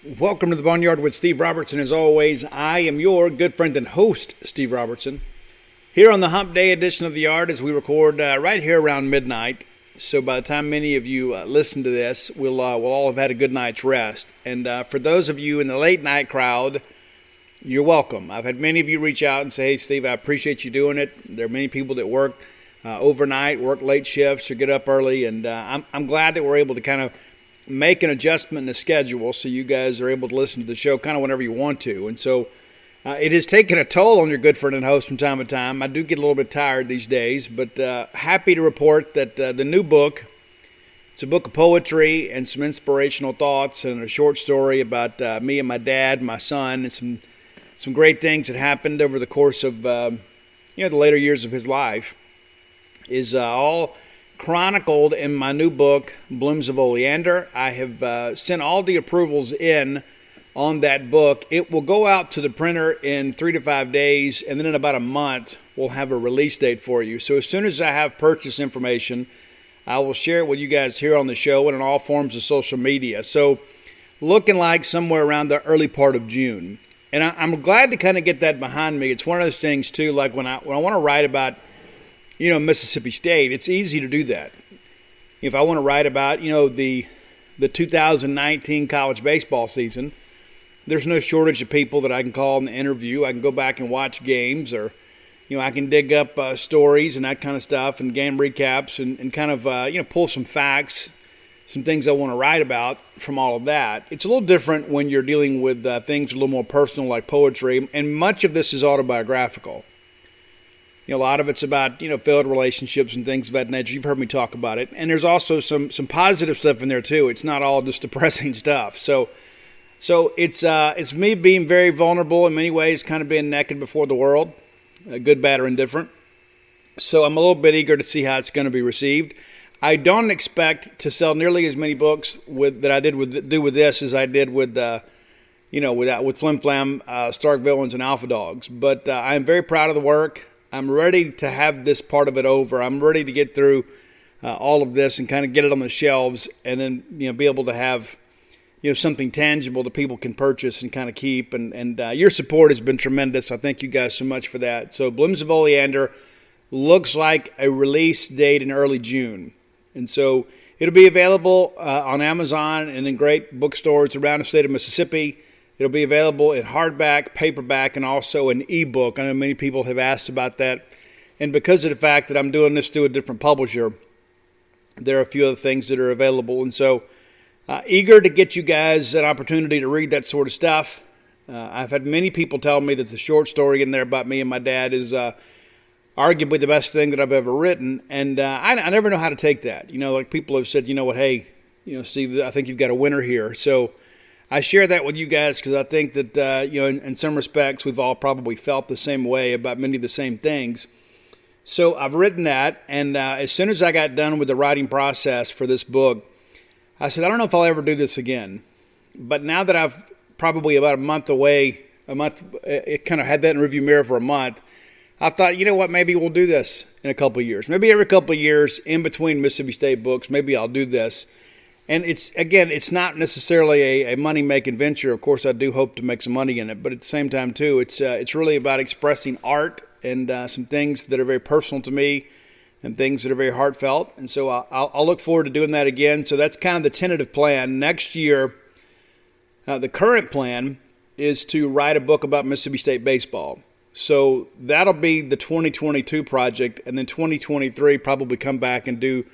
Welcome to the Boneyard with Steve Robertson. As always, I am your good friend and host, Steve Robertson. Here on the Hump Day edition of The Yard as we record right here around midnight. So by the time many of you listen to this, we'll all have had a good night's rest. And for those of you in the late night crowd, you're welcome. I've had many of you reach out and say, hey, Steve, I appreciate you doing it. There are many people that work overnight, work late shifts, or get up early. And I'm glad that we're able to kind of make an adjustment in the schedule so you guys are able to listen to the show kind of whenever you want to. And so it has taken a toll on your good friend and host from time to time. I do get a little bit tired these days, but happy to report that the new book, it's a book of poetry and some inspirational thoughts and a short story about me and my dad, my son, and some great things that happened over the course of the later years of his life, is all chronicled in my new book, Blooms of Oleander. I have sent all the approvals in on that book. It will go out to the printer in 3 to 5 days, and then in about a month, we'll have a release date for you. So as soon as I have purchase information, I will share it with you guys here on the show and in all forms of social media. So looking like somewhere around the early part of June. And I'm glad to kind of get that behind me. It's one of those things, too, like when I want to write about Mississippi State, it's easy to do that. If I want to write about, the 2019 college baseball season, there's no shortage of people that I can call in the interview. I can go back and watch games, or, I can dig up stories and that kind of stuff and game recaps and kind of, pull some facts, some things I want to write about from all of that. It's a little different when you're dealing with things a little more personal like poetry, and much of this is autobiographical. A lot of it's about, failed relationships and things of that nature. You've heard me talk about it. And there's also some positive stuff in there, too. It's not all just depressing stuff. So it's me being very vulnerable in many ways, kind of being naked before the world, good, bad, or indifferent. So I'm a little bit eager to see how it's going to be received. I don't expect to sell nearly as many books that I do with this as I did with Flim Flam, Stark Villains, and Alpha Dogs. But I'm very proud of the work. I'm ready to have this part of it over. I'm ready to get through all of this and kind of get it on the shelves, and then be able to have something tangible that people can purchase and kind of keep. And your support has been tremendous. I thank you guys so much for that. So Blooms of Oleander looks like a release date in early June, and so it'll be available on Amazon and in great bookstores around the state of Mississippi. It'll be available in hardback, paperback, and also an ebook. I know many people have asked about that. And because of the fact that I'm doing this through a different publisher, there are a few other things that are available. And so eager to get you guys an opportunity to read that sort of stuff. I've had many people tell me that the short story in there about me and my dad is arguably the best thing that I've ever written. And I never know how to take that. Like people have said, hey, Steve, I think you've got a winner here. So I share that with you guys because I think that, in some respects, we've all probably felt the same way about many of the same things. So I've written that, and as soon as I got done with the writing process for this book, I said, I don't know if I'll ever do this again. But now that I've probably about it kind of had that in rearview mirror for a month, I thought, maybe we'll do this in a couple of years. Maybe every couple of years in between Mississippi State books, maybe I'll do this. And it's not necessarily a money-making venture. Of course, I do hope to make some money in it. But at the same time, too, it's really about expressing art and some things that are very personal to me and things that are very heartfelt. And so I'll look forward to doing that again. So that's kind of the tentative plan. Next year, the current plan is to write a book about Mississippi State baseball. So that'll be the 2022 project. And then 2023, probably come back and do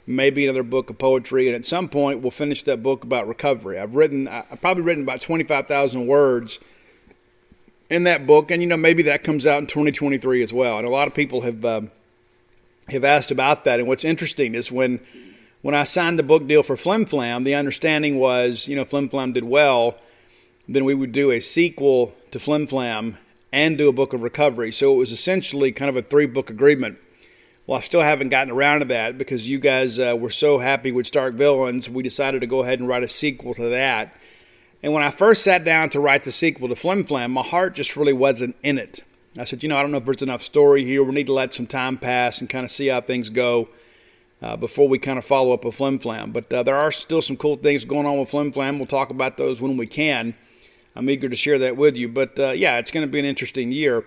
maybe another book of poetry, and at some point we'll finish that book about recovery. I've probably written about 25,000 words in that book, and maybe that comes out in 2023 as well. And a lot of people have asked about that. And what's interesting is when I signed the book deal for Flim Flam, the understanding was, Flim Flam did well, then we would do a sequel to Flim Flam and do a book of recovery. So it was essentially kind of a 3-book agreement. Well, I still haven't gotten around to that because you guys were so happy with Stark Villains, we decided to go ahead and write a sequel to that. And when I first sat down to write the sequel to Flim Flam, my heart just really wasn't in it. I said, I don't know if there's enough story here. We need to let some time pass and kind of see how things go. before we kind of follow up with Flim Flam. But there are still some cool things going on with Flim Flam. We'll talk about those when we can. I'm eager to share that with you. But, yeah, it's going to be an interesting year.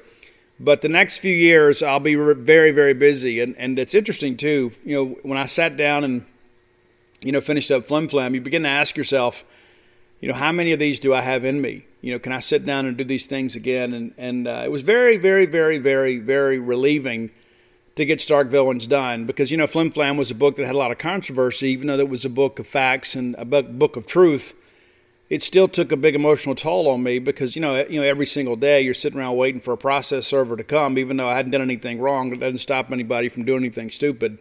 But the next few years, I'll be very, very busy. And it's interesting, too. When I sat down and, finished up Flim Flam, you begin to ask yourself, how many of these do I have in me? Can I sit down and do these things again? And it was very, very, very, very, very relieving to get Stark Villains done because, Flim Flam was a book that had a lot of controversy. Even though it was a book of facts and a book of truth, it still took a big emotional toll on me because, every single day you're sitting around waiting for a process server to come, even though I hadn't done anything wrong. It doesn't stop anybody from doing anything stupid.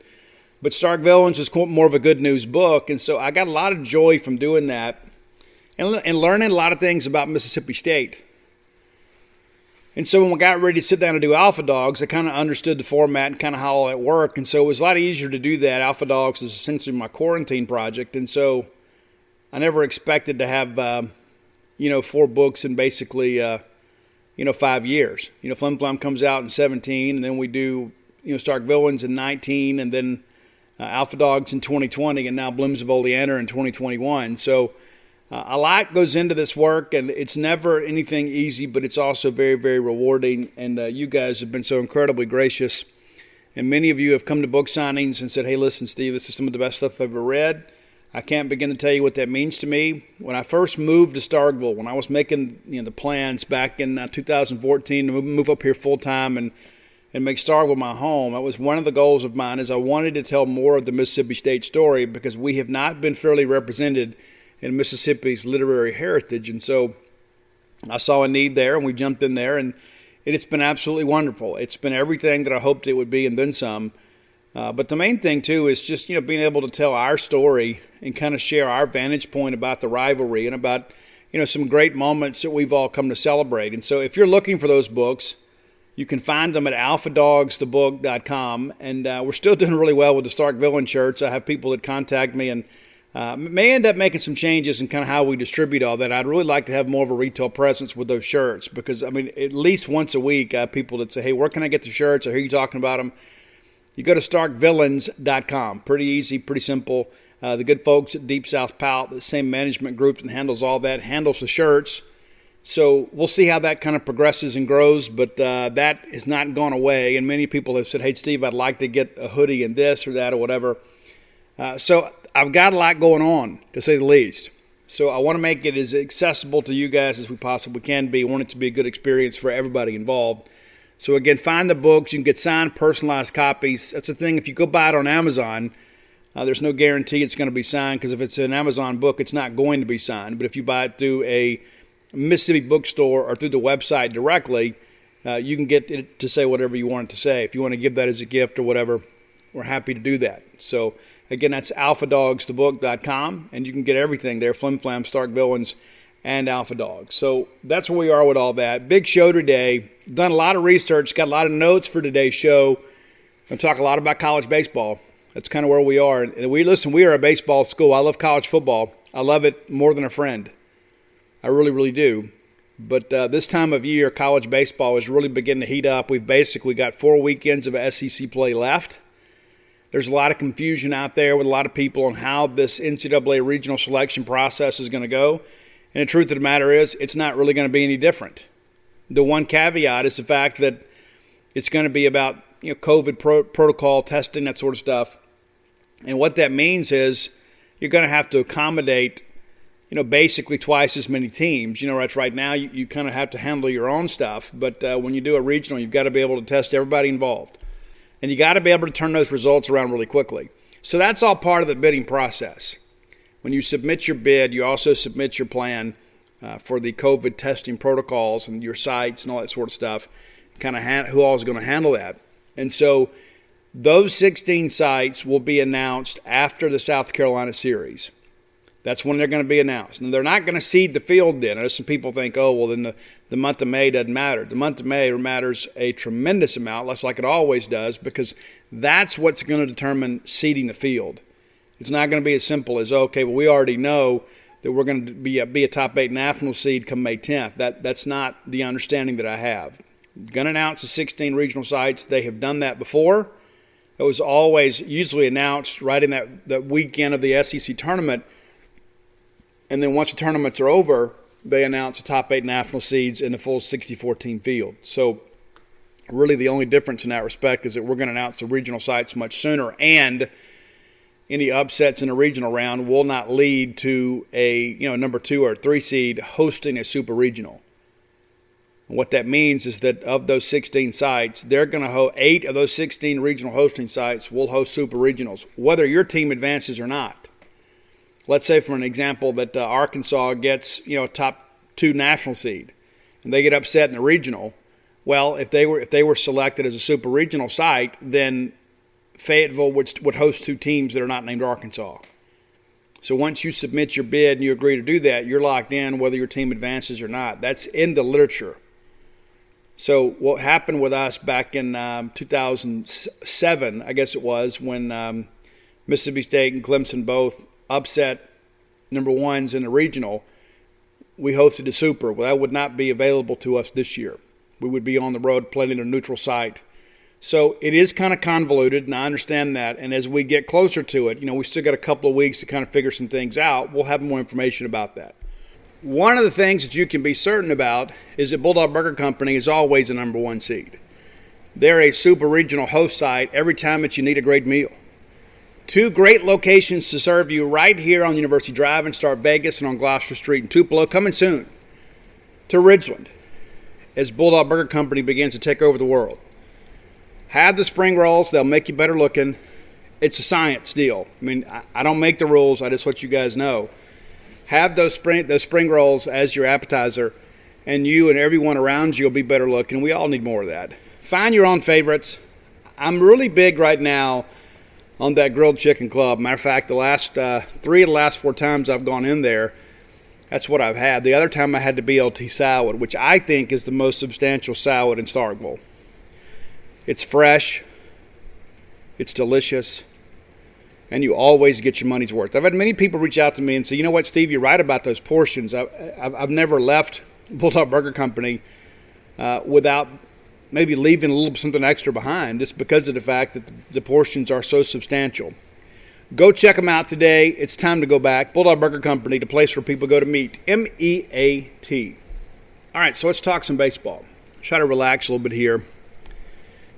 But Stark Villains was more of a good news book, and so I got a lot of joy from doing that and learning a lot of things about Mississippi State. And so when we got ready to sit down and do Alpha Dogs, I kind of understood the format and kind of how all that worked, and so it was a lot easier to do that. Alpha Dogs is essentially my quarantine project, and so I never expected to have, 4 books in basically, 5 years. Flim Flam comes out in 17, and then we do, Stark Villains in 19, and then Alpha Dogs in 2020, and now Blooms of Oleander in 2021. So a lot goes into this work, and it's never anything easy, but it's also very, very rewarding. And you guys have been so incredibly gracious. And many of you have come to book signings and said, hey, listen, Steve, this is some of the best stuff I've ever read. I can't begin to tell you what that means to me. When I first moved to Starkville, when I was making the plans back in 2014 to move up here full-time and make Starkville my home, that was one of the goals of mine is I wanted to tell more of the Mississippi State story because we have not been fairly represented in Mississippi's literary heritage. And so I saw a need there, and we jumped in there, and it's been absolutely wonderful. It's been everything that I hoped it would be and then some. But the main thing, too, is just, being able to tell our story and kind of share our vantage point about the rivalry and about, some great moments that we've all come to celebrate. And so if you're looking for those books, you can find them at alphadogsthebook.com. And we're still doing really well with the Stark Villain shirts. I have people that contact me and may end up making some changes in kind of how we distribute all that. I'd really like to have more of a retail presence with those shirts because, at least once a week, I have people that say, hey, where can I get the shirts? I hear you talking about them. You go to starkvillains.com. Pretty easy, pretty simple. The good folks at Deep South Pout, the same management group that handles all that, handles the shirts. So we'll see how that kind of progresses and grows, but that has not gone away. And many people have said, hey, Steve, I'd like to get a hoodie and this or that or whatever. So I've got a lot going on, to say the least. So I want to make it as accessible to you guys as we possibly can be. I want it to be a good experience for everybody involved. So, again, find the books. You can get signed, personalized copies. That's the thing. If you go buy it on Amazon, there's no guarantee it's going to be signed because if it's an Amazon book, it's not going to be signed. But if you buy it through a Mississippi bookstore or through the website directly, you can get it to say whatever you want it to say. If you want to give that as a gift or whatever, we're happy to do that. So, again, that's alphadogsthebook.com, and you can get everything there, Flim Flam, Stark Villains, and Alpha Dogs. So that's where we are with all that. Big show today. Done a lot of research, got a lot of notes for today's show. I'm going to talk a lot about college baseball. That's kind of where we are. And we are a baseball school. I love college football. I love it more than a friend. I really, really do. But this time of year, college baseball is really beginning to heat up. We've basically got 4 weekends of SEC play left. There's a lot of confusion out there with a lot of people on how this NCAA regional selection process is going to go. And the truth of the matter is, it's not really going to be any different. The one caveat is the fact that it's going to be about COVID protocol testing, that sort of stuff. And what that means is you're going to have to accommodate, basically twice as many teams. Right now you kind of have to handle your own stuff. But when you do a regional, you've got to be able to test everybody involved. And you got to be able to turn those results around really quickly. So that's all part of the bidding process. When you submit your bid, you also submit your plan for the COVID testing protocols and your sites and all that sort of stuff, kind of who all is going to handle that. And so those 16 sites will be announced after the South Carolina series. That's when they're going to be announced. And they're not going to seed the field then. I know some people think, oh, well, then the month of May doesn't matter. The month of May matters a tremendous amount, less like it always does, because that's what's going to determine seeding the field. It's not going to be as simple as, okay, well, we already know that we're going to be a top 8 national seed come May 10th. That's not the understanding that I have. Going to announce the 16 regional sites. They have done that before. It was always usually announced right in that weekend of the SEC tournament. And then once the tournaments are over, they announce the top 8 national seeds in the full 64-team field. So really the only difference in that respect is that we're going to announce the regional sites much sooner, and any upsets in the regional round will not lead to a number 2 or 3 seed hosting a super regional. And what that means is that of those 16 sites, they're going to 8 of those 16 regional hosting sites will host super regionals, whether your team advances or not. Let's say, for an example, that Arkansas gets a top 2 national seed, and they get upset in the regional. Well, if they were selected as a super regional site, then Fayetteville would host 2 teams that are not named Arkansas. So once you submit your bid and you agree to do that, you're locked in whether your team advances or not. That's in the literature. So what happened with us back in 2007, I guess it was, when Mississippi State and Clemson both upset number 1s in the regional, we hosted a super. Well, that would not be available to us this year. We would be on the road playing in a neutral site. So it is kind of convoluted, and I understand that. And as we get closer to it, we still got a couple of weeks to kind of figure some things out. We'll have more information about that. One of the things that you can be certain about is that Bulldog Burger Company is always a number 1 seed. They're a super regional host site every time that you need a great meal. 2 great locations to serve you right here on University Drive in Star Vegas and on Gloucester Street in Tupelo, coming soon to Ridgeland as Bulldog Burger Company begins to take over the world. Have the spring rolls. They'll make you better looking. It's a science deal. I mean, I don't make the rules. I just let you guys know. Have those spring rolls as your appetizer, and you and everyone around you will be better looking. We all need more of that. Find your own favorites. I'm really big right now on that grilled chicken club. Matter of fact, the last 3 of the last 4 times I've gone in there, that's what I've had. The other time I had the BLT salad, which I think is the most substantial salad in Starkville. It's fresh, it's delicious, and you always get your money's worth. I've had many people reach out to me and say, you know what, Steve, you're right about those portions. I've never left Bulldog Burger Company without maybe leaving a little something extra behind, just because of the fact that the portions are so substantial. Go check them out today. It's time to go back. Bulldog Burger Company, the place where people go to meet. MEAT. All right, so let's talk some baseball. Try to relax a little bit here.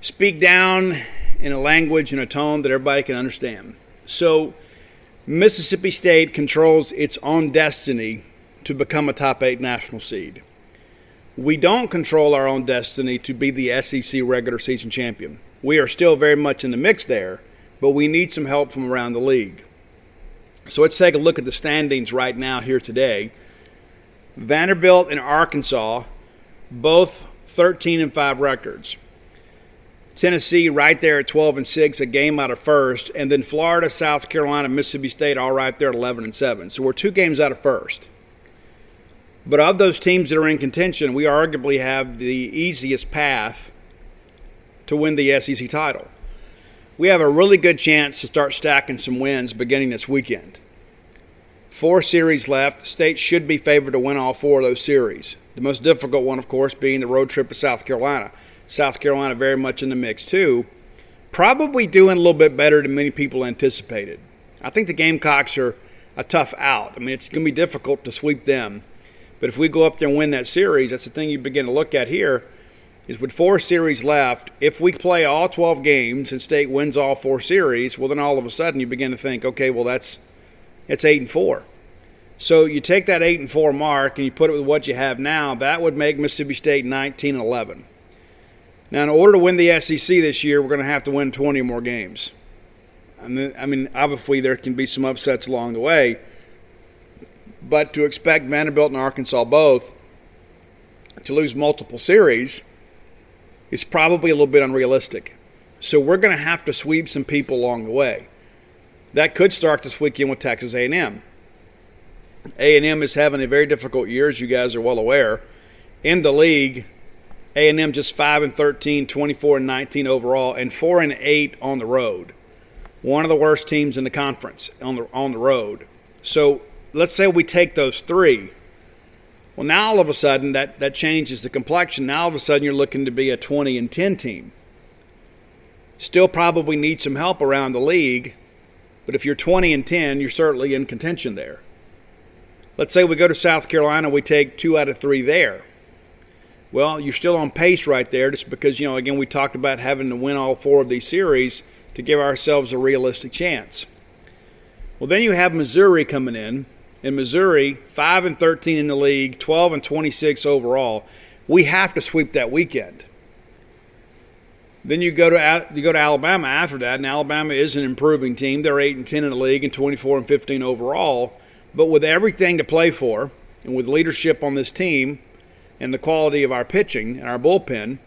Speak down in a language and a tone that everybody can understand. So Mississippi State controls its own destiny to become a top 8 national seed. We don't control our own destiny to be the SEC regular season champion. We are still very much in the mix there, but we need some help from around the league. So let's take a look at the standings right now here today. Vanderbilt and Arkansas, both 13-5 records. Tennessee right there at 12-6, a game out of first, and then Florida, South Carolina, Mississippi State all right there at 11-7. So we're 2 games out of first. But of those teams that are in contention, we arguably have the easiest path to win the SEC title. We have a really good chance to start stacking some wins beginning this weekend. 4 series left. The State should be favored to win all 4 of those series. The most difficult one, of course, being the road trip to South Carolina. South Carolina very much in the mix, too. Probably doing a little bit better than many people anticipated. I think the Gamecocks are a tough out. I mean, it's going to be difficult to sweep them. But if we go up there and win that series, that's the thing you begin to look at here, is with 4 series left, if we play all 12 games and State wins all 4 series, well, then all of a sudden you begin to think, okay, well, that's 8-4. So you take that 8-4 mark and you put it with what you have now, that would make Mississippi State 19-11. Now, in order to win the SEC this year, we're going to have to win 20 or more games. I mean, obviously there can be some upsets along the way, but to expect Vanderbilt and Arkansas both to lose multiple series is probably a little bit unrealistic. So we're going to have to sweep some people along the way. That could start this weekend with Texas A&M. A&M is having a very difficult year, as you guys are well aware. In the league, A&M just 5-13, 24-19 overall, and 4-8 on the road. One of the worst teams in the conference on the road. So let's say we take those 3. Well, now all of a sudden that changes the complexion. Now all of a sudden you're looking to be a 20-10 team. Still probably need some help around the league, but if you're 20-10, you're certainly in contention there. Let's say we go to South Carolina, we take 2 out of 3 there. Well, you're still on pace right there just because, again, we talked about having to win all 4 of these series to give ourselves a realistic chance. Well, then you have Missouri coming in. In Missouri, 5-13 in the league, 12-26 overall. We have to sweep that weekend. Then you go to Alabama after that, and Alabama is an improving team. They're 8-10 in the league and 24-15 overall. But with everything to play for, and with leadership on this team, and the quality of our pitching and our bullpen,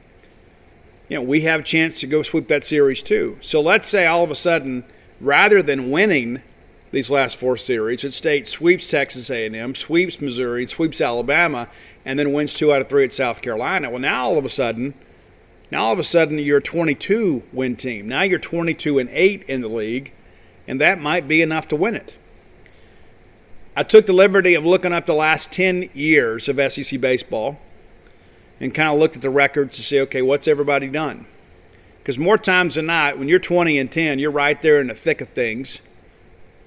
we have a chance to go sweep that series too. So let's say all of a sudden, rather than winning these last 4 series, that State sweeps Texas A&M, sweeps Missouri, sweeps Alabama, and then wins 2 out of 3 at South Carolina. Well, now all of a sudden you're a 22-win team. Now you're 22-8 in the league, and that might be enough to win it. I took the liberty of looking up the last 10 years of SEC baseball and kind of looked at the records to see, okay, what's everybody done? Because more times than not, when you're 20-10, you're right there in the thick of things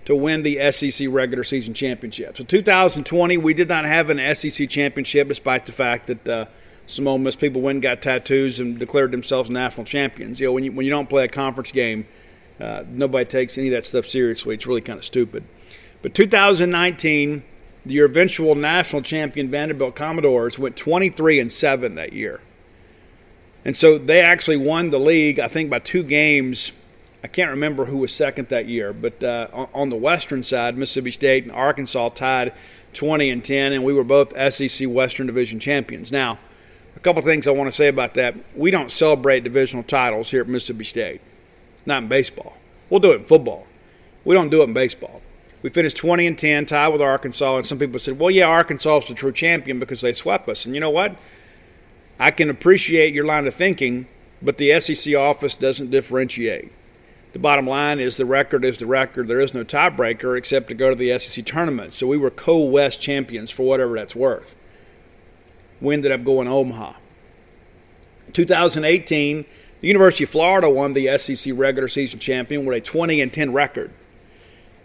to win the SEC regular season championship. So 2020, we did not have an SEC championship despite the fact that some Ole Miss people went and got tattoos and declared themselves national champions. When you don't play a conference game, nobody takes any of that stuff seriously. It's really kind of stupid. But 2019, your eventual national champion Vanderbilt Commodores went 23-7 that year. And so they actually won the league, I think, by 2 games. I can't remember who was second that year, but on the western side, Mississippi State and Arkansas tied 20-10, and we were both SEC Western Division champions. Now, a couple things I want to say about that. We don't celebrate divisional titles here at Mississippi State, not in baseball. We'll do it in football. We don't do it in baseball. We finished 20-10, tied with Arkansas, and some people said, well, yeah, Arkansas is the true champion because they swept us. And you know what? I can appreciate your line of thinking, but the SEC office doesn't differentiate. The bottom line is the record is the record. There is no tiebreaker except to go to the SEC tournament. So we were co-West champions for whatever that's worth. We ended up going to Omaha. 2018, the University of Florida won the SEC regular season champion with a 20-10 record.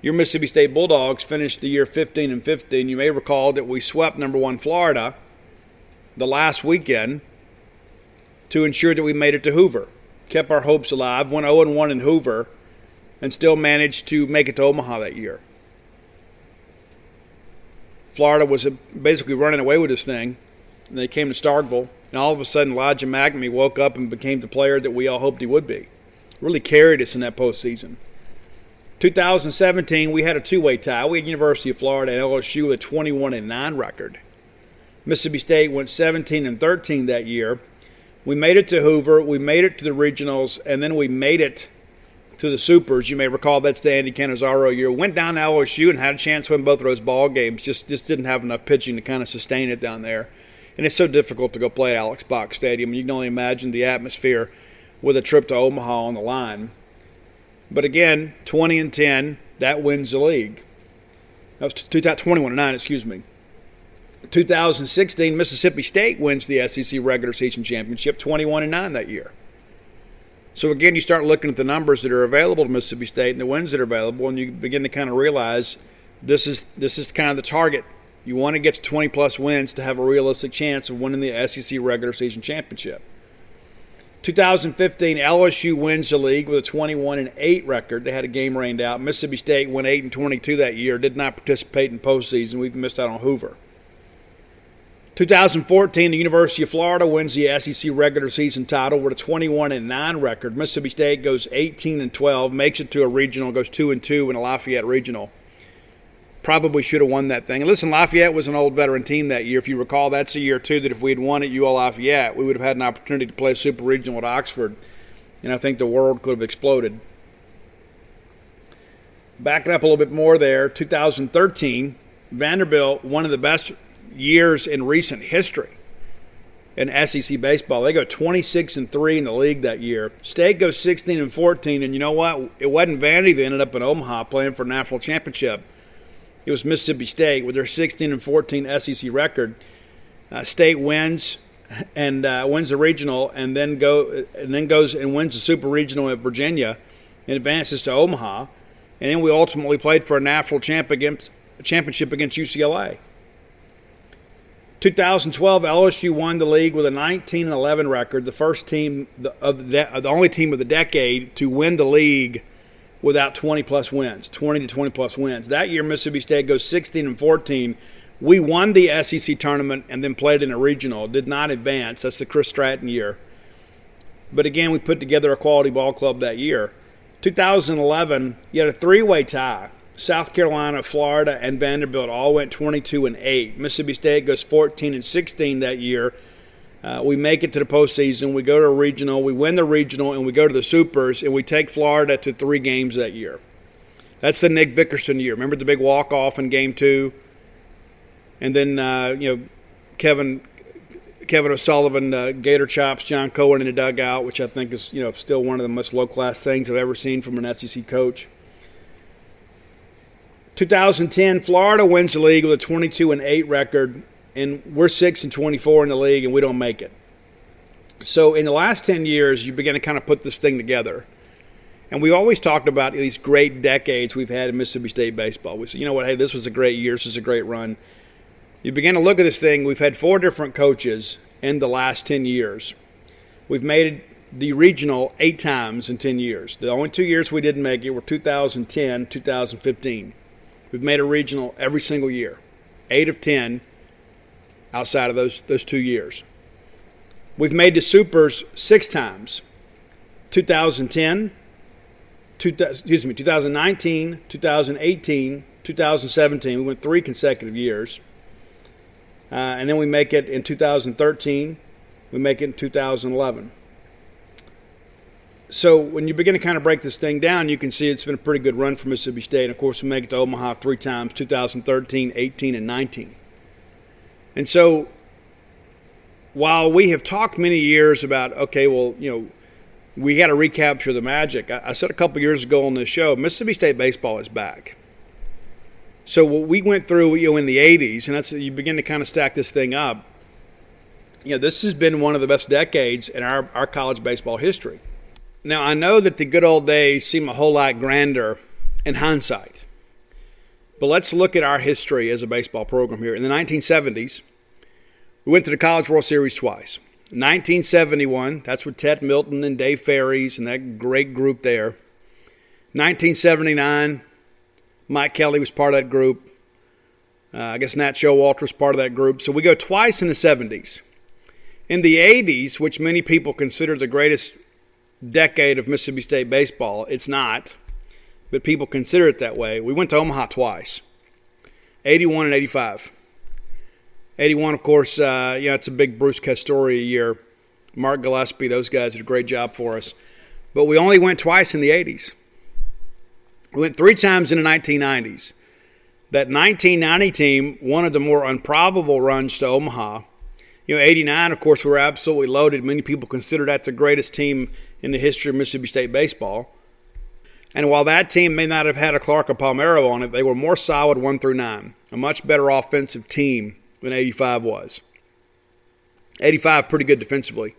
Your Mississippi State Bulldogs finished the year 15-15. You may recall that we swept number 1 Florida the last weekend to ensure that we made it to Hoover. Kept our hopes alive, went 0-1 in Hoover, and still managed to make it to Omaha that year. Florida was basically running away with this thing, and they came to Starkville, and all of a sudden Elijah McNamee woke up and became the player that we all hoped he would be. Really carried us in that postseason. 2017, we had a 2-way tie. We had University of Florida and LSU with a 21-9 record. Mississippi State went 17-13 that year. We made it to Hoover. We made it to the regionals, and then we made it to the Supers. You may recall that's the Andy Cannizaro year. Went down to LSU and had a chance to win both of those ball games. Just didn't have enough pitching to kind of sustain it down there. And it's so difficult to go play at Alex Box Stadium. You can only imagine the atmosphere with a trip to Omaha on the line. But again, 20-10, that wins the league. That was 21-9, excuse me. 2016, Mississippi State wins the SEC regular season championship, 21-9 that year. So again, you start looking at the numbers that are available to Mississippi State and the wins that are available, and you begin to kind of realize this is kind of the target. You want to get to 20-plus wins to have a realistic chance of winning the SEC regular season championship. 2015, LSU wins the league with a 21-8 record. They had a game rained out. Mississippi State went 8-22 that year, did not participate in postseason. We've missed out on Hoover. 2014, the University of Florida wins the SEC regular season title with a 21-9 record. Mississippi State goes 18-12, makes it to a regional, goes 2-2 in a Lafayette regional. Probably should have won that thing. And listen, Lafayette was an old veteran team that year. If you recall, that's a year, too, that if we had won at UL Lafayette, we would have had an opportunity to play a super regional at Oxford. And I think the world could have exploded. Backing up a little bit more there, 2013, Vanderbilt, one of the best years in recent history in SEC baseball. They go 26-3 in the league that year. State goes 16-14, and you know what? It wasn't Vandy that ended up in Omaha playing for a national championship. It was Mississippi State with their 16-14 SEC record. State wins and wins the regional, and then goes and wins the super regional at Virginia, and advances to Omaha, and then we ultimately played for a national championship against UCLA. 2012, LSU won the league with a 19-11 record, the first team the only team of the decade to win the league without 20 to 20 plus wins. That year, Mississippi State goes 16-14. We won the SEC tournament and then played in a regional. Did not advance. That's the Chris Stratton year. But again, we put together a quality ball club that year. 2011, you had a three-way tie. South Carolina, Florida, and Vanderbilt all went 22-8. Mississippi State goes 14-16 that year. We make it to the postseason. We go to a regional. We win the regional, and we go to the Supers, and we take Florida to 3 games that year. That's the Nick Vickerson year. Remember the big walk-off in Game 2? And then, Kevin O'Sullivan, Gator chops John Cohen in the dugout, which I think is, still one of the most low-class things I've ever seen from an SEC coach. 2010, Florida wins the league with a 22-8 record, and we're 6-24 in the league, and we don't make it. So in the last 10 years, you begin to kind of put this thing together. And we always talked about these great decades we've had in Mississippi State baseball. We said, hey, this was a great year. This was a great run. You begin to look at this thing. We've had 4 different coaches in the last 10 years. We've made the regional 8 times in 10 years. The only 2 years we didn't make it were 2010, 2015. We've made a regional every single year, 8 of 10 outside of those 2 years. We've made the Supers 6 times, 2019, 2018, 2017. We went 3 consecutive years. And then we make it in 2013. We make it in 2011. So when you begin to kind of break this thing down, you can see it's been a pretty good run for Mississippi State. And, of course, we make it to Omaha 3 times, 2013, 18, and 19. And so while we have talked many years about, we got to recapture the magic, I said a couple years ago on this show, Mississippi State baseball is back. So what we went through, in the 80s, and that's you begin to kind of stack this thing up, this has been one of the best decades in our college baseball history. Now, I know that the good old days seem a whole lot grander in hindsight. But let's look at our history as a baseball program here. In the 1970s, we went to the College World Series twice. 1971, that's with Ted Milton and Dave Ferries and that great group there. 1979, Mike Kelly was part of that group. I guess Nat Showalter was part of that group. So we go twice in the 70s. In the 80s, which many people consider the greatest decade of Mississippi State baseball, it's not, but people consider it that way. We went to Omaha twice, 81 and 85. 81, of course, it's a big Bruce Castoria year. Mark Gillespie, those guys did a great job for us. But we only went twice in the 80s. We went 3 times in the 1990s. That 1990 team, one of the more improbable runs to Omaha. 89, of course, we were absolutely loaded. Many people consider that the greatest team in the history of Mississippi State baseball. And while that team may not have had a Clark or Palmero on it, they were more solid 1 through 9. A much better offensive team than 85 was. 85, pretty good defensively.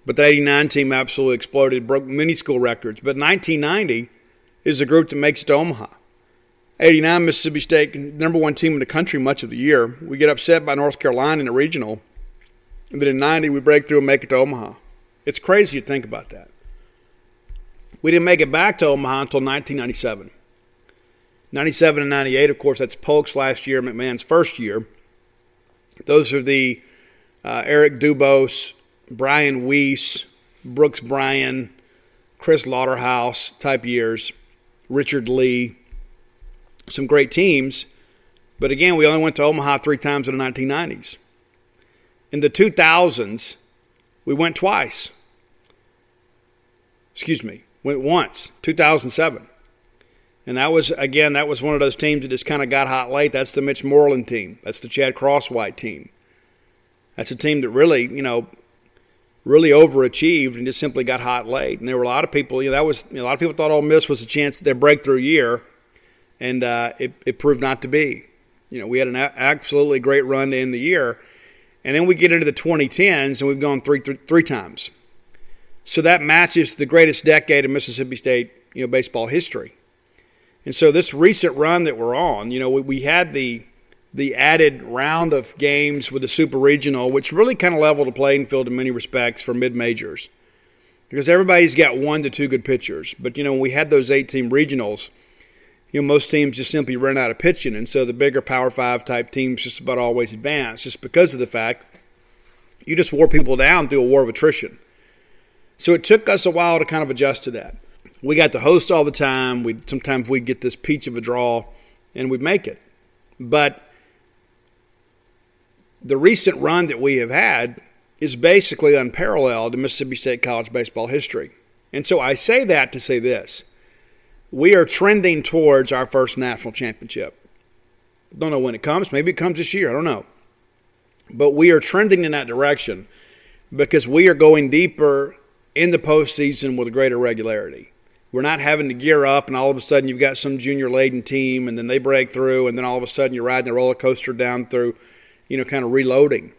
But the 89 team absolutely exploded, broke many school records. But 1990 is the group that makes it to Omaha. 89, Mississippi State, number 1 team in the country much of the year. We get upset by North Carolina in the regional. And then in 90, we break through and make it to Omaha. It's crazy to think about that. We didn't make it back to Omaha until 1997. 97 and 98, of course, that's Polk's last year, McMahon's first year. Those are the Eric Dubose, Brian Weiss, Brooks Bryan, Chris Lauderhouse type years, Richard Lee. Some great teams. But again, we only went to Omaha 3 times in the 1990s. In the 2000s, we went twice. Went once, 2007. And that was one of those teams that just kind of got hot late. That's the Mitch Moreland team. That's the Chad Crosswhite team. That's a team that really overachieved and just simply got hot late. And there were a lot of people, a lot of people thought Ole Miss was a chance at their breakthrough year, and it proved not to be. We had an absolutely great run to end the year. And then we get into the 2010s, and we've gone three times. So that matches the greatest decade in Mississippi State, baseball history. And so this recent run that we're on, we had the added round of games with the Super Regional, which really kind of leveled the playing field in many respects for mid-majors. Because everybody's got 1 to 2 good pitchers. But, when we had those 8-team regionals, most teams just simply ran out of pitching. And so the bigger Power 5 type teams just about always advanced just because of the fact you just wore people down through a war of attrition. So it took us a while to kind of adjust to that. We got to host all the time. Sometimes we'd get this peach of a draw, and we'd make it. But the recent run that we have had is basically unparalleled in Mississippi State college baseball history. And so I say that to say this. We are trending towards our first national championship. Don't know when it comes. Maybe it comes this year. I don't know. But we are trending in that direction because we are going deeper in the postseason with greater regularity. We're not having to gear up and all of a sudden you've got some junior-laden team and then they break through and then all of a sudden you're riding a roller coaster down through, kind of reloading.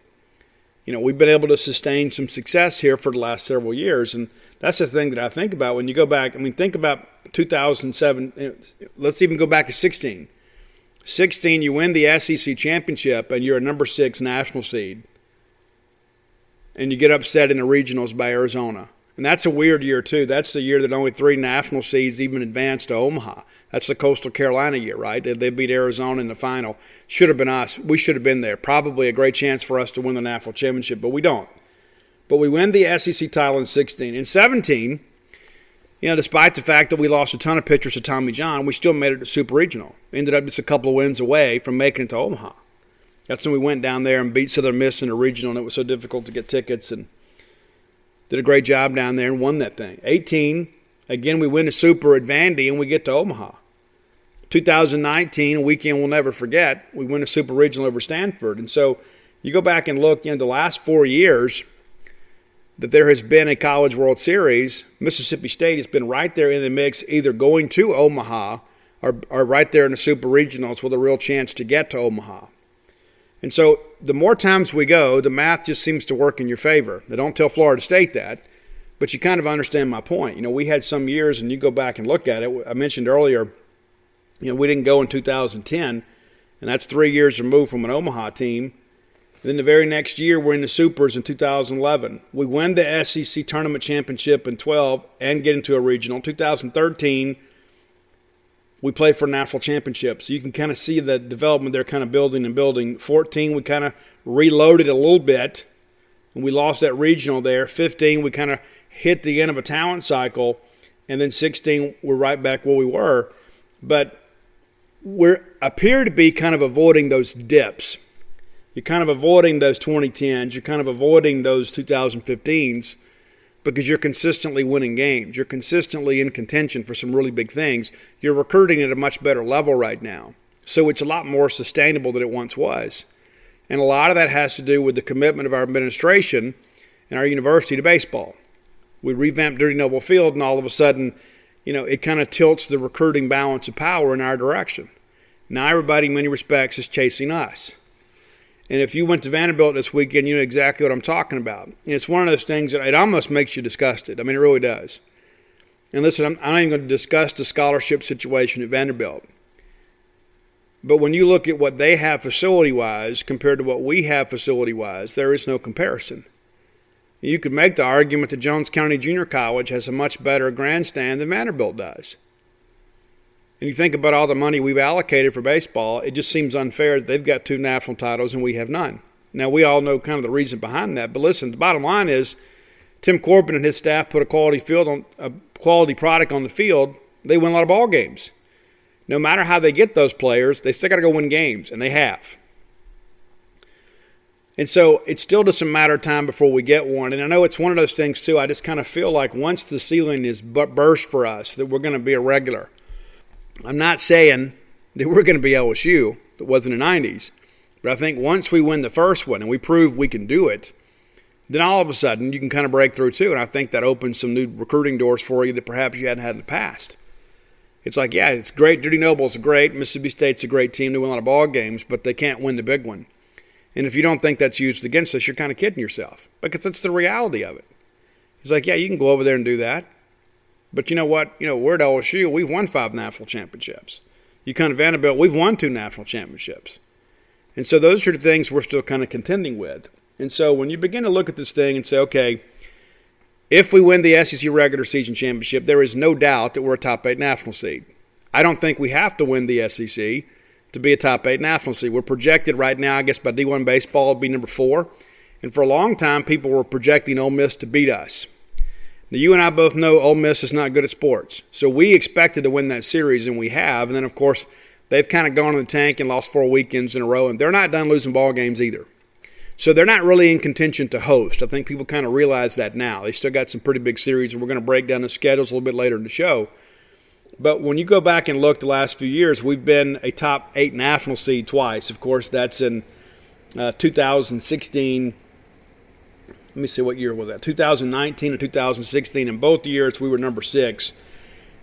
We've been able to sustain some success here for the last several years, and that's the thing that I think about when you go back. Think about 2007. Let's even go back to 16. 16, you win the SEC championship, and you're a number 6 national seed, and you get upset in the regionals by Arizona. And that's a weird year, too. That's the year that only 3 national seeds even advanced to Omaha. That's the Coastal Carolina year, right? They beat Arizona in the final. Should have been us. We should have been there. Probably a great chance for us to win the national championship, but we don't. But we win the SEC title in 16. In 17, despite the fact that we lost a ton of pitchers to Tommy John, we still made it to Super Regional. Ended up just a couple of wins away from making it to Omaha. That's when we went down there and beat Southern Miss in the regional, and it was so difficult to get tickets, and did a great job down there and won that thing. 18, again, we win the Super at Vandy, and we get to Omaha. 2019, a weekend we'll never forget, we win a Super Regional over Stanford. And so you go back and look, the last 4 years that there has been a College World Series, Mississippi State has been right there in the mix, either going to Omaha or right there in the Super Regionals with a real chance to get to Omaha. And so the more times we go, the math just seems to work in your favor. Now, don't tell Florida State that, but you kind of understand my point. We had some years, and you go back and look at it. I mentioned earlier, we didn't go in 2010, and that's 3 years removed from an Omaha team. And then the very next year, we're in the Supers in 2011. We win the SEC Tournament Championship in 12 and get into a regional. 2013, we play for national championships. So you can kind of see the development they're kind of building and building. 14, we kind of reloaded a little bit, and we lost that regional there. 15, we kind of hit the end of a talent cycle. And then 16, we're right back where we were. But we appear to be kind of avoiding those dips. You're kind of avoiding those 2010s. You're kind of avoiding those 2015s because you're consistently winning games. You're consistently in contention for some really big things. You're recruiting at a much better level right now. So it's a lot more sustainable than it once was. And a lot of that has to do with the commitment of our administration and our university to baseball. We revamped Dirty Noble Field, and all of a sudden, it kind of tilts the recruiting balance of power in our direction. Now everybody, in many respects, is chasing us. And if you went to Vanderbilt this weekend, you know exactly what I'm talking about. And it's one of those things that it almost makes you disgusted. I mean, it really does. And listen, I'm not even going to discuss the scholarship situation at Vanderbilt. But when you look at what they have facility-wise compared to what we have facility-wise, there is no comparison. You could make the argument that Jones County Junior College has a much better grandstand than Vanderbilt does. And you think about all the money we've allocated for baseball, it just seems unfair that they've got 2 national titles and we have none. Now, we all know kind of the reason behind that. But listen, the bottom line is Tim Corbin and his staff put a quality product on the field. They win a lot of ball games. No matter how they get those players, they still got to go win games, and they have. And so it's still just a matter of time before we get one. And I know it's one of those things, too. I just kind of feel like once the ceiling is burst for us, that we're going to be a regular. I'm not saying that we're going to be LSU. That wasn't in the 90s. But I think once we win the first one and we prove we can do it, then all of a sudden you can kind of break through, too. And I think that opens some new recruiting doors for you that perhaps you hadn't had in the past. It's like, yeah, it's great. Dirty Noble's great. Mississippi State's a great team. They win a lot of ball games, but they can't win the big one. And if you don't think that's used against us, you're kind of kidding yourself, because that's the reality of it. He's like, yeah, you can go over there and do that. But you know what? We're at LSU. We've won 5 national championships. You come to Vanderbilt, we've won 2 national championships. And so those are the things we're still kind of contending with. And so when you begin to look at this thing and say, okay, if we win the SEC regular season championship, there is no doubt that we're a top 8 national seed. I don't think we have to win the SEC to be a top 8 national seed. We're projected right now, I guess, by D1 baseball to be number 4. And for a long time, people were projecting Ole Miss to beat us. Now, you and I both know Ole Miss is not good at sports. So we expected to win that series, and we have. And then, of course, they've kind of gone in the tank and lost 4 weekends in a row, and they're not done losing ball games either. So they're not really in contention to host. I think people kind of realize that now. They still got some pretty big series, and we're going to break down the schedules a little bit later in the show. But when you go back and look the last few years, we've been a top 8 national seed twice. Of course, that's in 2016. Let me see, what year was that? 2019 and 2016. In both years, we were number 6.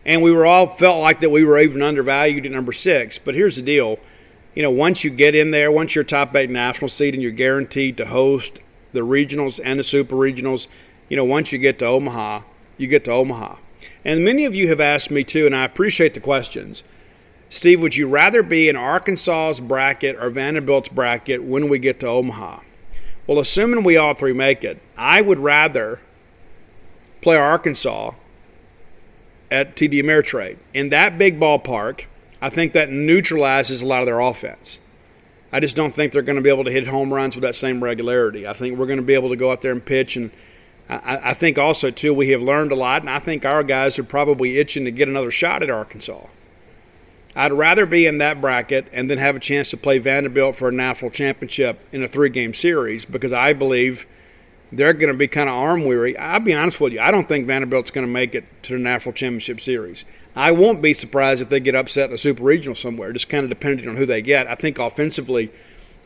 And we were all felt like that we were even undervalued at number 6. But here's the deal. Once you get in there, once you're a top 8 national seed and you're guaranteed to host the regionals and the super regionals, once you get to Omaha, you get to Omaha. And many of you have asked me too, and I appreciate the questions. Steve, would you rather be in Arkansas's bracket or Vanderbilt's bracket when we get to Omaha? Well, assuming we all 3 make it, I would rather play Arkansas at TD Ameritrade. In that big ballpark, I think that neutralizes a lot of their offense. I just don't think they're going to be able to hit home runs with that same regularity. I think we're going to be able to go out there and pitch, and I think also, too, we have learned a lot, and I think our guys are probably itching to get another shot at Arkansas. I'd rather be in that bracket and then have a chance to play Vanderbilt for a national championship in a 3-game series, because I believe they're going to be kind of arm-weary. I'll be honest with you, I don't think Vanderbilt's going to make it to the national championship series. I won't be surprised if they get upset in a super regional somewhere, just kind of depending on who they get. I think offensively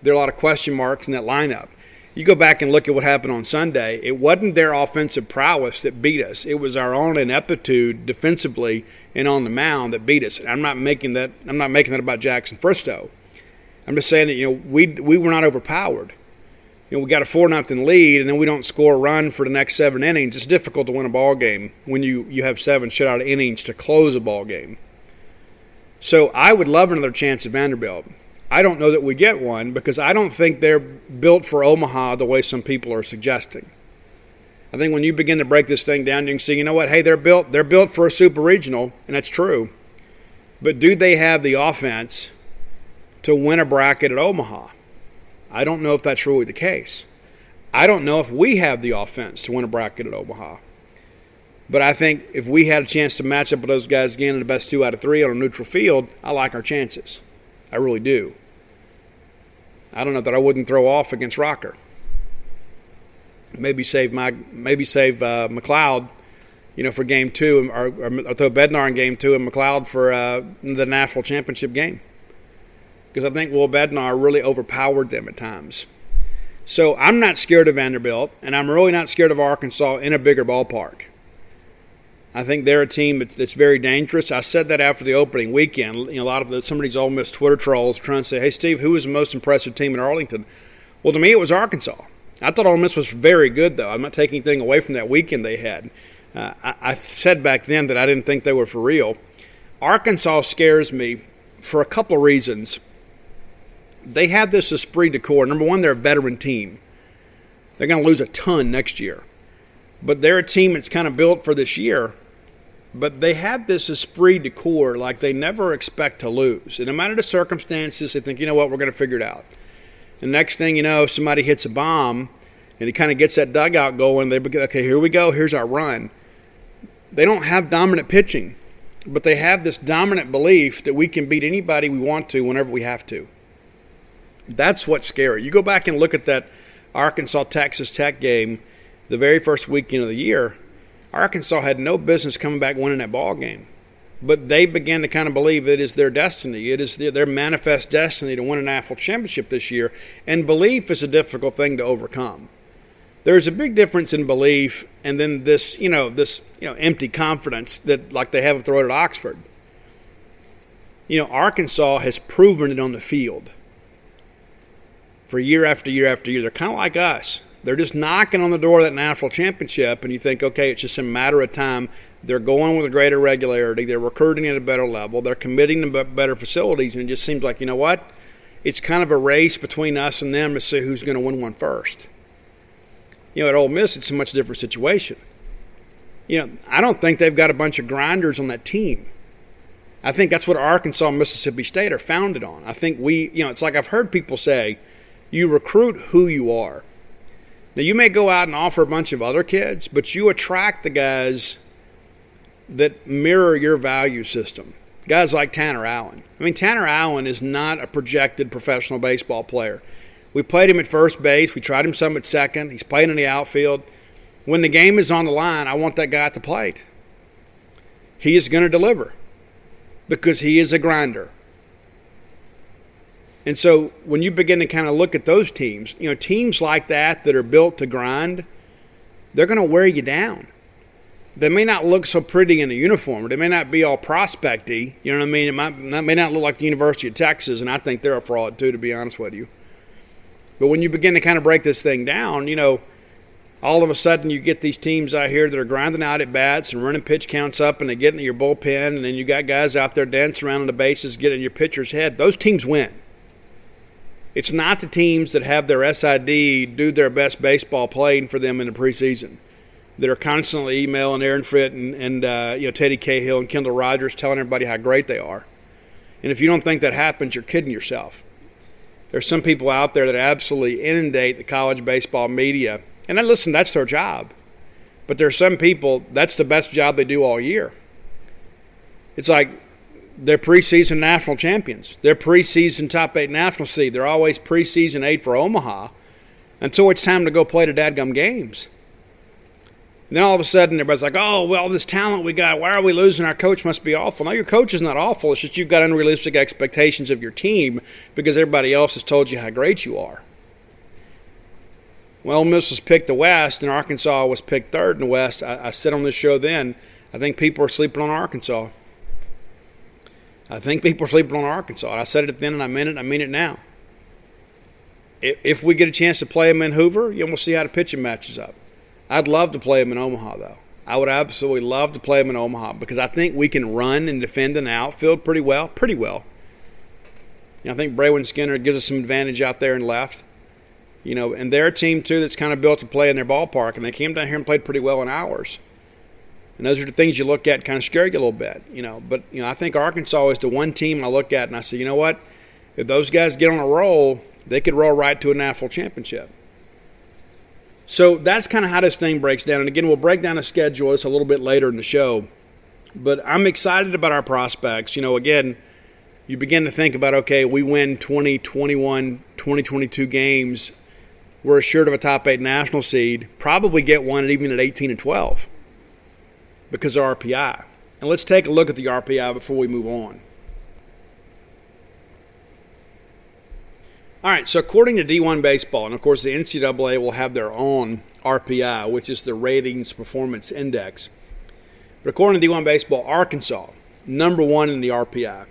there are a lot of question marks in that lineup. You go back and look at what happened on Sunday. It wasn't their offensive prowess that beat us. It was our own ineptitude defensively and on the mound that beat us. I'm not making that about Jackson Fristow. I'm just saying that we were not overpowered. We got a 4-0 lead, and then we don't score a run for the next 7 innings. It's difficult to win a ball game when you have 7 shutout innings to close a ball game. So I would love another chance at Vanderbilt. I don't know that we get one, because I don't think they're built for Omaha the way some people are suggesting. I think when you begin to break this thing down, you can see, hey, they're built for a super regional, and that's true. But do they have the offense to win a bracket at Omaha? I don't know if that's really the case. I don't know if we have the offense to win a bracket at Omaha. But I think if we had a chance to match up with those guys again in the best 2 out of 3 on a neutral field, I like our chances. I really do. I don't know that I wouldn't throw off against Rocker. Maybe save McLeod, for game 2, or throw Bednar in game 2 and McLeod for the national championship game. Because I think Will Bednar really overpowered them at times. So I'm not scared of Vanderbilt, and I'm really not scared of Arkansas in a bigger ballpark. I think they're a team that's very dangerous. I said that after the opening weekend. A lot of some of these Ole Miss Twitter trolls were trying to say, hey, Steve, who was the most impressive team in Arlington? Well, to me, it was Arkansas. I thought Ole Miss was very good, though. I'm not taking anything away from that weekend they had. I said back then that I didn't think they were for real. Arkansas scares me for a couple of reasons. They have this esprit de corps. Number one, they're a veteran team. They're going to lose a ton next year. But they're a team that's kind of built for this year. But they have this esprit de corps like they never expect to lose. And no matter the circumstances, they think, we're going to figure it out. And next thing you know, somebody hits a bomb, and it kind of gets that dugout going. They begin, okay, here we go. Here's our run. They don't have dominant pitching, but they have this dominant belief that we can beat anybody we want to whenever we have to. That's what's scary. You go back and look at that Arkansas-Texas Tech game the very first weekend of the year. Arkansas had no business coming back winning that ball game. But they began to kind of believe it is their destiny. It is their manifest destiny to win a national championship this year. And belief is a difficult thing to overcome. There's a big difference in belief and then this empty confidence that like they have at the road at Oxford. Arkansas has proven it on the field. for year after year after year. They're kind of like us. They're just knocking on the door of that national championship, and you think, okay, it's just a matter of time. They're going with a greater regularity. They're recruiting at a better level. They're committing to better facilities, and it just seems like, you know what? It's kind of a race between us and them to see who's going to win one first. At Ole Miss, it's a much different situation. I don't think they've got a bunch of grinders on that team. I think that's what Arkansas and Mississippi State are founded on. I think it's like I've heard people say, you recruit who you are. Now, you may go out and offer a bunch of other kids, but you attract the guys that mirror your value system. Guys like Tanner Allen. Tanner Allen is not a projected professional baseball player. We played him at first base. We tried him some at second. He's playing in the outfield. When the game is on the line, I want that guy at the plate. He is going to deliver because he is a grinder. And so when you begin to kind of look at those teams, teams like that are built to grind, they're going to wear you down. They may not look so pretty in a uniform. They may not be all prospecty. You know what I mean? It may not look like the University of Texas, and I think they're a fraud too, to be honest with you. But when you begin to kind of break this thing down, all of a sudden you get these teams out here that are grinding out at bats and running pitch counts up, and they get into your bullpen, and then you got guys out there dancing around on the bases, getting in your pitcher's head. Those teams win. It's not the teams that have their SID do their best baseball playing for them in the preseason, that are constantly emailing Aaron Fritt and Teddy Cahill and Kendall Rogers telling everybody how great they are. And if you don't think that happens, you're kidding yourself. There's some people out there that absolutely inundate the college baseball media. And listen, that's their job. But there are some people, that's the best job they do all year. It's like they're preseason national champions. They're preseason top 8 national seed. They're always preseason 8 for Omaha until it's time to go play the dadgum games. And then all of a sudden everybody's like, oh, well, this talent we got, why are we losing? Our coach must be awful. No, your coach is not awful. It's just you've got unrealistic expectations of your team because everybody else has told you how great you are. Well, Ole Miss was picked the West, and Arkansas was picked third in the West. I said on this show then, I think people are sleeping on Arkansas. I think people are sleeping on Arkansas. And I said it then, and I mean it now. If we get a chance to play them in Hoover, we'll see how the pitching matches up. I'd love to play them in Omaha, though. I would absolutely love to play them in Omaha because I think we can run and defend in the outfield pretty well. I think Braylon Skinner gives us some advantage out there and left. And they're a team, too, that's kind of built to play in their ballpark, and they came down here and played pretty well in ours. And those are the things you look at and kind of scare you a little bit, But, I think Arkansas is the one team I look at and I say, you know what? If those guys get on a roll, they could roll right to a national championship. So that's kind of how this thing breaks down. And, again, we'll break down a schedule this a little bit later in the show. But I'm excited about our prospects. Again, you begin to think about, okay, we win 20, 21, 2022 games. We're assured of a top 8 national seed, probably get one even at 18 and 12 because of RPI. And let's take a look at the RPI before we move on. All right, so according to D1 Baseball, and of course the NCAA will have their own RPI, which is the Ratings Performance Index. But according to D1 Baseball, Arkansas, number 1 in the RPI.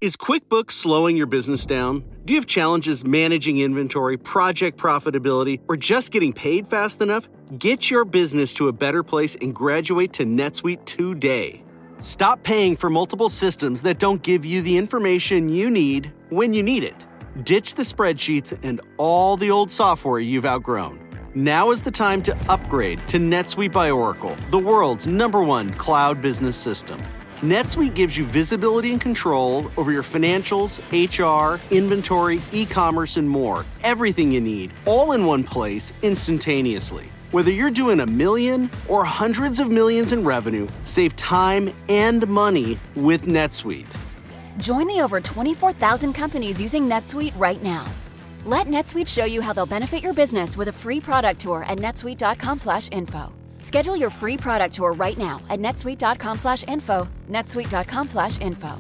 Is QuickBooks slowing your business down? Do you have challenges managing inventory, project profitability, or just getting paid fast enough? Get your business to a better place and graduate to NetSuite today. Stop paying for multiple systems that don't give you the information you need when you need it. Ditch the spreadsheets and all the old software you've outgrown. Now is the time to upgrade to NetSuite by Oracle, the world's #1 cloud business system. NetSuite gives you visibility and control over your financials, HR, inventory, e-commerce, and more. Everything you need, all in one place, instantaneously. Whether you're doing $1 million or hundreds of millions in revenue, save time and money with NetSuite. Join the over 24,000 companies using NetSuite right now. Let NetSuite show you how they'll benefit your business with a free product tour at netsuite.com/info. Schedule your free product tour right now at netsuite.com/info, netsuite.com/info.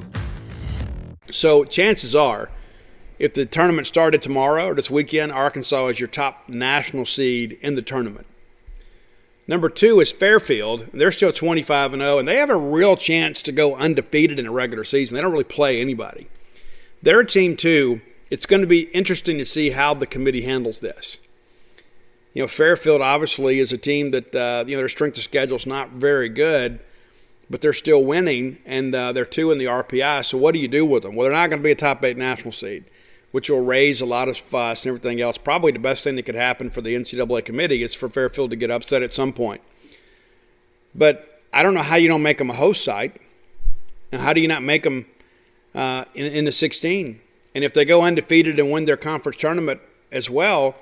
So chances are, if the tournament started tomorrow or this weekend, Arkansas is your top national seed in the tournament. Number 2 is Fairfield. They're still 25-0, and they have a real chance to go undefeated in a regular season. They don't really play anybody. They're a team, too, it's going to be interesting to see how the committee handles this. Fairfield obviously is a team that, their strength of schedule is not very good, but they're still winning, and they're 2 in the RPI. So what do you do with them? Well, they're not going to be a top 8 national seed, which will raise a lot of fuss and everything else. Probably the best thing that could happen for the NCAA committee is for Fairfield to get upset at some point. But I don't know how you don't make them a host site, and how do you not make them in the 16? And if they go undefeated and win their conference tournament as well,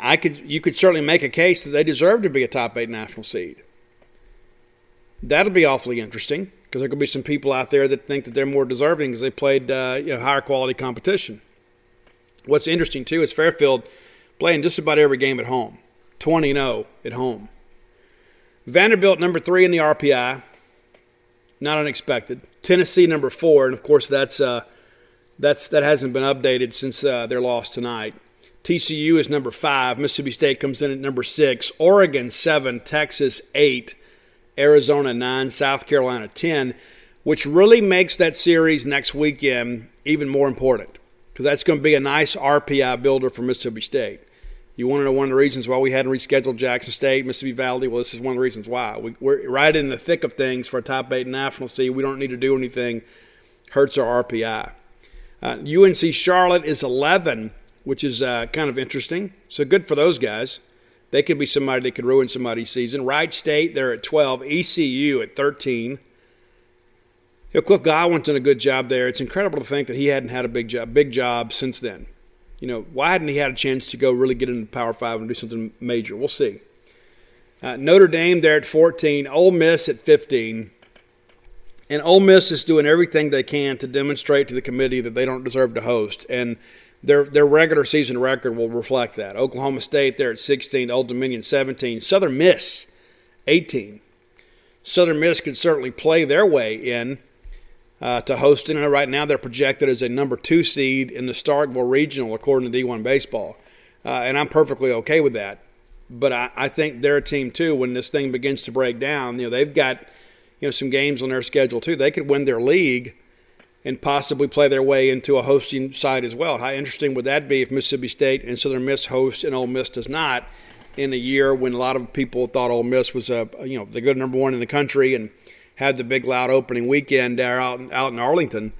you could certainly make a case that they deserve to be a top 8 national seed. That'll be awfully interesting because there could be some people out there that think that they're more deserving because they played higher quality competition. What's interesting, too, is Fairfield playing just about every game at home, 20-0 at home. Vanderbilt, number 3 in the RPI, not unexpected. Tennessee, number 4, and, of course, that hasn't been updated since their loss tonight. TCU is number 5. Mississippi State comes in at number 6. Oregon, 7. Texas, 8. Arizona, 9. South Carolina, 10, which really makes that series next weekend even more important because that's going to be a nice RPI builder for Mississippi State. You want to know one of the reasons why we hadn't rescheduled Jackson State, Mississippi Valley? Well, this is one of the reasons why. We're right in the thick of things for a top 8 national seed. We don't need to do anything. Hurts our RPI. UNC Charlotte is 11, which is kind of interesting. So good for those guys. They could be somebody that could ruin somebody's season. Wright State, they're at 12. ECU at 13. Cliff Godwin's done a good job there. It's incredible to think that he hadn't had a big job since then. Why hadn't he had a chance to go really get into Power 5 and do something major? We'll see. Notre Dame, they're at 14. Ole Miss at 15. And Ole Miss is doing everything they can to demonstrate to the committee that they don't deserve to host. And their regular season record will reflect that. Oklahoma State, they're at 16. Old Dominion, 17. Southern Miss, 18. Southern Miss could certainly play their way in to hosting. And right now they're projected as a number 2 seed in the Starkville Regional, according to D1 Baseball. And I'm perfectly okay with that. But I think they're a team, too, when this thing begins to break down. They've got some games on their schedule, too. They could win their league and possibly play their way into a hosting side as well. How interesting would that be if Mississippi State and Southern Miss host and Ole Miss does not in a year when a lot of people thought Ole Miss was the good number 1 in the country and had the big loud opening weekend there out in Arlington.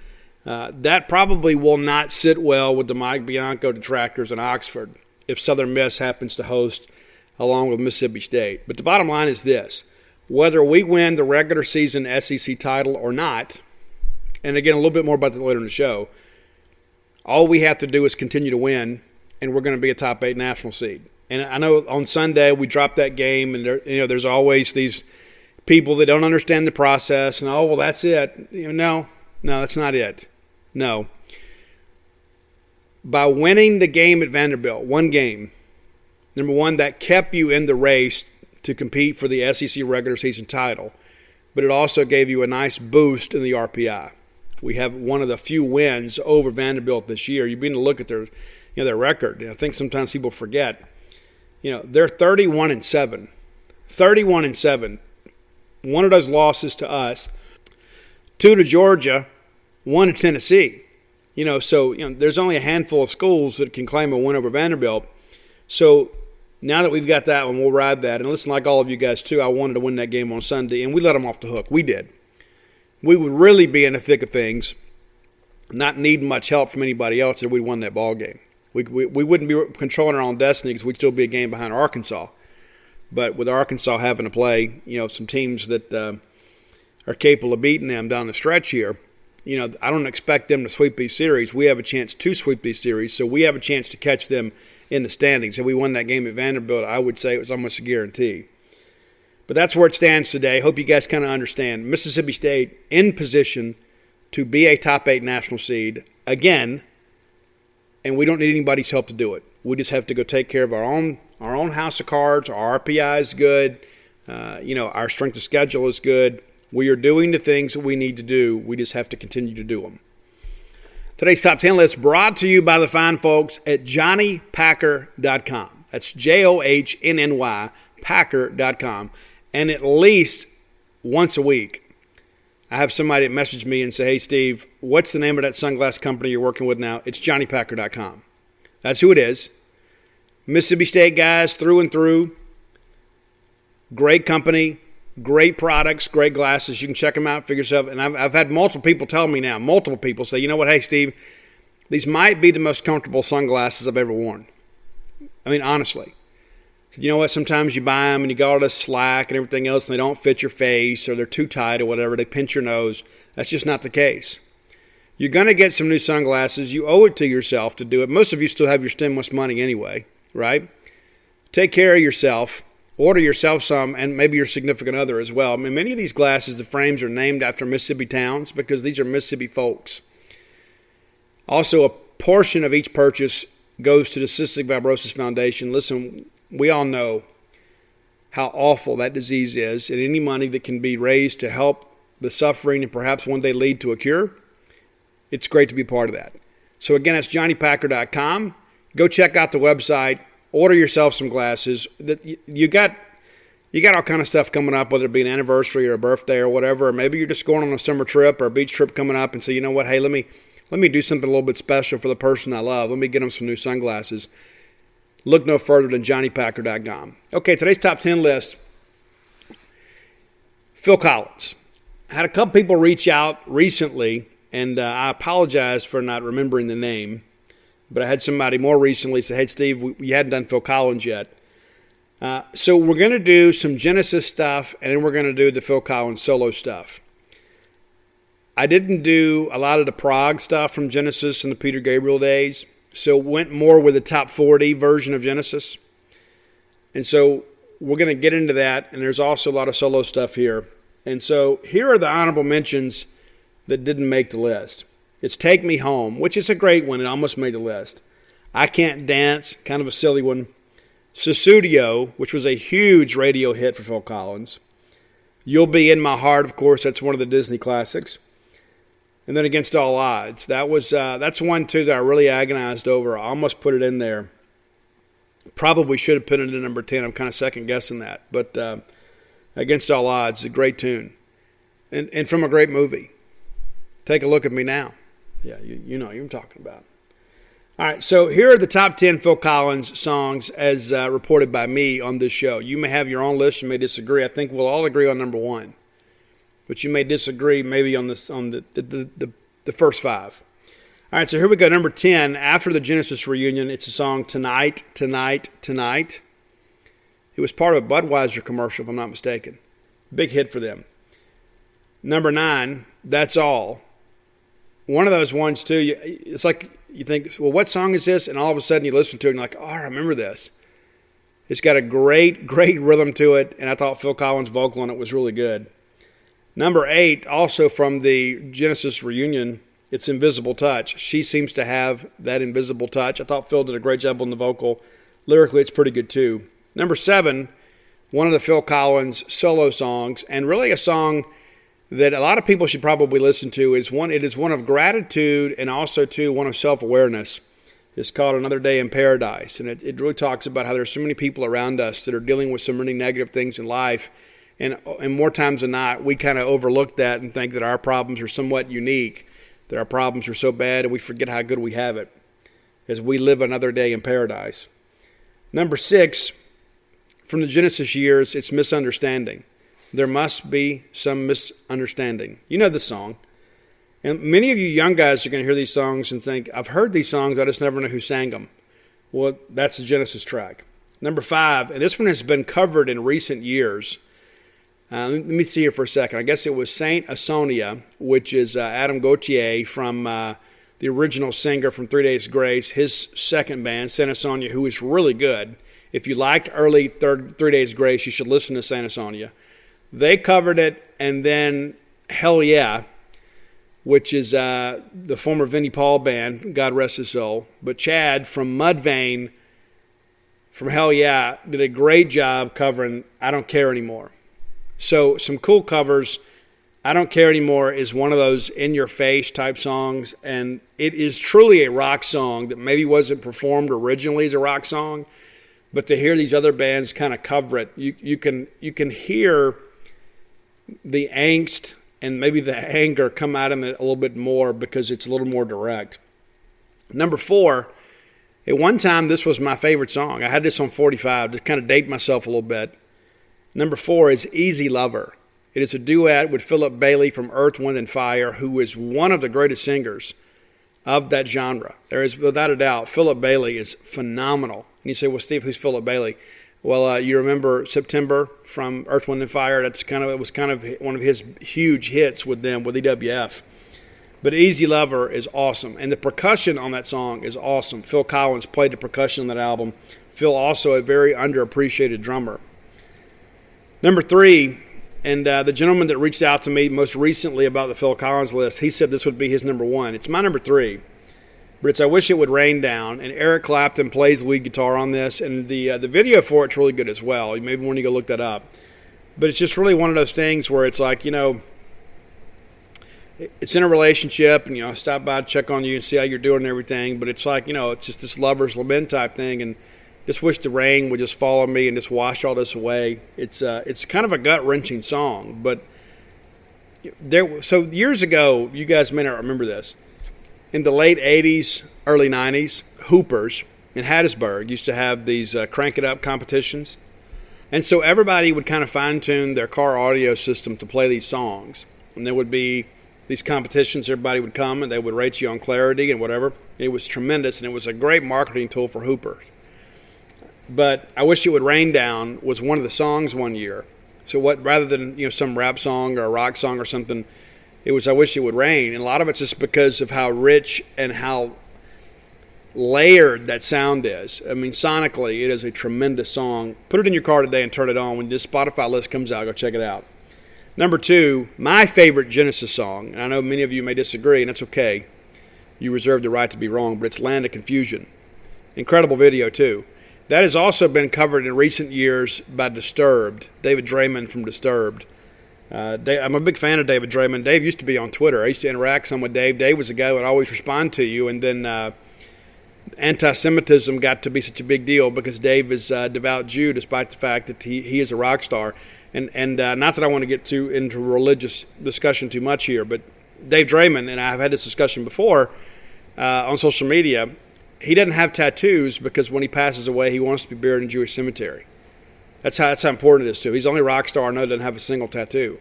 That probably will not sit well with the Mike Bianco detractors in Oxford if Southern Miss happens to host along with Mississippi State. But the bottom line is this. Whether we win the regular season SEC title or not, and again, a little bit more about that later in the show, all we have to do is continue to win, and we're going to be a top 8 national seed. And I know on Sunday we dropped that game, and there's always these people that don't understand the process, and, well, that's it. No, that's not it. No. By winning the game at Vanderbilt, one game, number 1, that kept you in the race to compete for the SEC regular season title, but it also gave you a nice boost in the RPI. We have one of the few wins over Vanderbilt this year. You begin to look at their record. I think sometimes people forget. They're 31-7. 31-7. One of those losses to us, 2 to Georgia, 1 to Tennessee. So there's only a handful of schools that can claim a win over Vanderbilt. So now that we've got that one, we'll ride that. And listen, like all of you guys too, I wanted to win that game on Sunday, and we let them off the hook. We did. We would really be in the thick of things, not needing much help from anybody else if we won that ball game. We wouldn't be controlling our own destiny because we'd still be a game behind Arkansas. But with Arkansas having to play, some teams that are capable of beating them down the stretch here, I don't expect them to sweep these series. We have a chance to sweep these series, so we have a chance to catch them in the standings. If we won that game at Vanderbilt, I would say it was almost a guarantee. But that's where it stands today. Hope you guys kind of understand. Mississippi State in position to be a top 8 national seed again, and we don't need anybody's help to do it. We just have to go take care of our own house of cards. Our RPI is good. Our strength of schedule is good. We are doing the things that we need to do. We just have to continue to do them. Today's Top 10 list brought to you by the fine folks at johnnypacker.com. That's JOHNNY, Packer.com. And at least once a week, I have somebody that messaged me and say, hey, Steve, what's the name of that sunglass company you're working with now? It's JohnnyPacker.com. That's who it is. Mississippi State guys through and through. Great company, great products, great glasses. You can check them out, figure yourself. And I've had multiple people tell me now, multiple people say, you know what, hey, Steve, these might be the most comfortable sunglasses I've ever worn. I mean, honestly. You know what, sometimes you buy them and you got all this slack and everything else and they don't fit your face or they're too tight or whatever. They pinch your nose. That's just not the case. You're going to get some new sunglasses. You owe it to yourself to do it. Most of you still have your stimulus money anyway, right? Take care of yourself. Order yourself some, and maybe your significant other as well. I mean, many of these glasses, the frames are named after Mississippi towns because these are Mississippi folks. Also, a portion of each purchase goes to the Cystic Fibrosis Foundation. Listen, we all know how awful that disease is, and any money that can be raised to help the suffering and perhaps one day lead to a cure, it's great to be part of that. So again, it's JohnnyPacker.com. Go check out the website. Order yourself some glasses. You got all kind of stuff coming up, whether it be an anniversary or a birthday or whatever, or maybe you're just going on a summer trip or a beach trip coming up and say, you know what, hey, let me do something a little bit special for the person I love. Let me get them some new sunglasses. Look no further than JohnnyPacker.com. Okay, today's top 10 list. Phil Collins. I had a couple people reach out recently, and I apologize for not remembering the name. But I had somebody more recently say, hey, Steve, we hadn't done Phil Collins yet. So we're going to do some Genesis stuff, and then we're going to do the Phil Collins solo stuff. I didn't do a lot of the prog stuff from Genesis and the Peter Gabriel days, so went more with the top 40 version of Genesis. And so we're going to get into that, and there's also a lot of solo stuff here. And so here are the honorable mentions that didn't make the list. It's Take Me Home, which is a great one. It almost made the list. I Can't Dance, kind of a silly one. Sussudio, which was a huge radio hit for Phil Collins. You'll Be in My Heart, of course. That's one of the Disney classics. And then Against All Odds. That's one, too, that I really agonized over. I almost put it in there. Probably should have put it in number 10. I'm kind of second-guessing that. But Against All Odds is a great tune. And from a great movie. Take a Look at Me Now. Yeah, you know what I'm talking about. All right, so here are the top 10 Phil Collins songs as reported by me on this show. You may have your own list. You may disagree. I think we'll all agree on number 1. But you may disagree maybe on the first 5. All right, so here we go. Number 10, after the Genesis reunion, it's a song, Tonight, Tonight, Tonight. It was part of a Budweiser commercial, if I'm not mistaken. Big hit for them. Number 9, That's All. One of those ones, too, it's like you think, well, what song is this? And all of a sudden you listen to it and you're like, oh, I remember this. It's got a great, great rhythm to it, and I thought Phil Collins' vocal on it was really good. Number 8, also from the Genesis reunion, it's Invisible Touch. She seems to have that invisible touch. I thought Phil did a great job on the vocal. Lyrically, it's pretty good, too. Number 7, one of the Phil Collins solo songs, and really a song that a lot of people should probably listen to. It is one of gratitude and also, too, one of self-awareness. It's called Another Day in Paradise, and it really talks about how there's so many people around us that are dealing with so many negative things in life, and more times than not, we kind of overlook that and think that our problems are somewhat unique, that our problems are so bad, and we forget how good we have it as we live another day in paradise. Number 6, from the Genesis years, it's Misunderstanding. There must be some misunderstanding. You know the song. And many of you young guys are going to hear these songs and think, I've heard these songs, I just never know who sang them. Well, that's a Genesis track. Number 5, and this one has been covered in recent years. Let me see here for a second. I guess it was Saint Asonia, which is Adam Gauthier from the original singer from 3 Days Grace, his second band, Saint Asonia, who is really good. If you liked early 3 Days Grace, you should listen to Saint Asonia. They covered it, and then Hell Yeah, which is the former Vinnie Paul band, God rest his soul. But Chad from Mudvayne, from Hell Yeah, did a great job covering I Don't Care Anymore. So some cool covers. I Don't Care Anymore is one of those in-your-face type songs, and it is truly a rock song that maybe wasn't performed originally as a rock song, but to hear these other bands kind of cover it, you can hear the angst and maybe the anger come out in it a little bit more because it's a little more direct. Number 4, at one time this was my favorite song. I had this on 45 to kind of date myself a little bit. Number 4 is Easy Lover. It is a duet with Philip Bailey from Earth, Wind & Fire, who is one of the greatest singers of that genre. There is, without a doubt, Philip Bailey is phenomenal. And you say, well, Steve, who's Philip Bailey? Well, you remember September from Earth, Wind & Fire. It was kind of one of his huge hits with them, with EWF. But Easy Lover is awesome. And the percussion on that song is awesome. Phil Collins played the percussion on that album. Phil also a very underappreciated drummer. Number 3, and the gentleman that reached out to me most recently about the Phil Collins list, he said this would be his number 1. It's my number 3. But it's I Wish It Would Rain Down. And Eric Clapton plays lead guitar on this. And the video for it's really good as well. You maybe want to go look that up. But it's just really one of those things where it's like, it's in a relationship, and stop by to check on you and see how you're doing and everything. But it's like, it's just this lover's lament type thing, and just wish the rain would just fall on me and just wash all this away. It's kind of a gut wrenching song, but so years ago, you guys may not remember this. In the late '80s, early '90s, Hoopers in Hattiesburg used to have these crank it up competitions, and so everybody would kind of fine tune their car audio system to play these songs, and there would be these competitions, everybody would come and they would rate you on clarity and whatever. It was tremendous, and it was a great marketing tool for Hooper. But I Wish It Would Rain Down was one of the songs one year. So rather than some rap song or a rock song or something, it was I Wish It Would Rain. And a lot of it's just because of how rich and how layered that sound is. I mean, sonically, it is a tremendous song. Put it in your car today and turn it on. When this Spotify list comes out, go check it out. Number 2, my favorite Genesis song, and I know many of you may disagree, and that's okay. You reserve the right to be wrong, but it's Land of Confusion. Incredible video, too. That has also been covered in recent years by Disturbed, David Draymond from Disturbed. I'm a big fan of David Draymond. Dave used to be on Twitter. I used to interact some with Dave. Dave was a guy who would always respond to you, and then anti-Semitism got to be such a big deal because Dave is a devout Jew, despite the fact that he is a rock star. And not that I want to get into religious discussion too much here, but Dave Draymond, and I've had this discussion before on social media, he doesn't have tattoos because when he passes away, he wants to be buried in a Jewish cemetery. That's how important it is, too. He's the only rock star I know that doesn't have a single tattoo.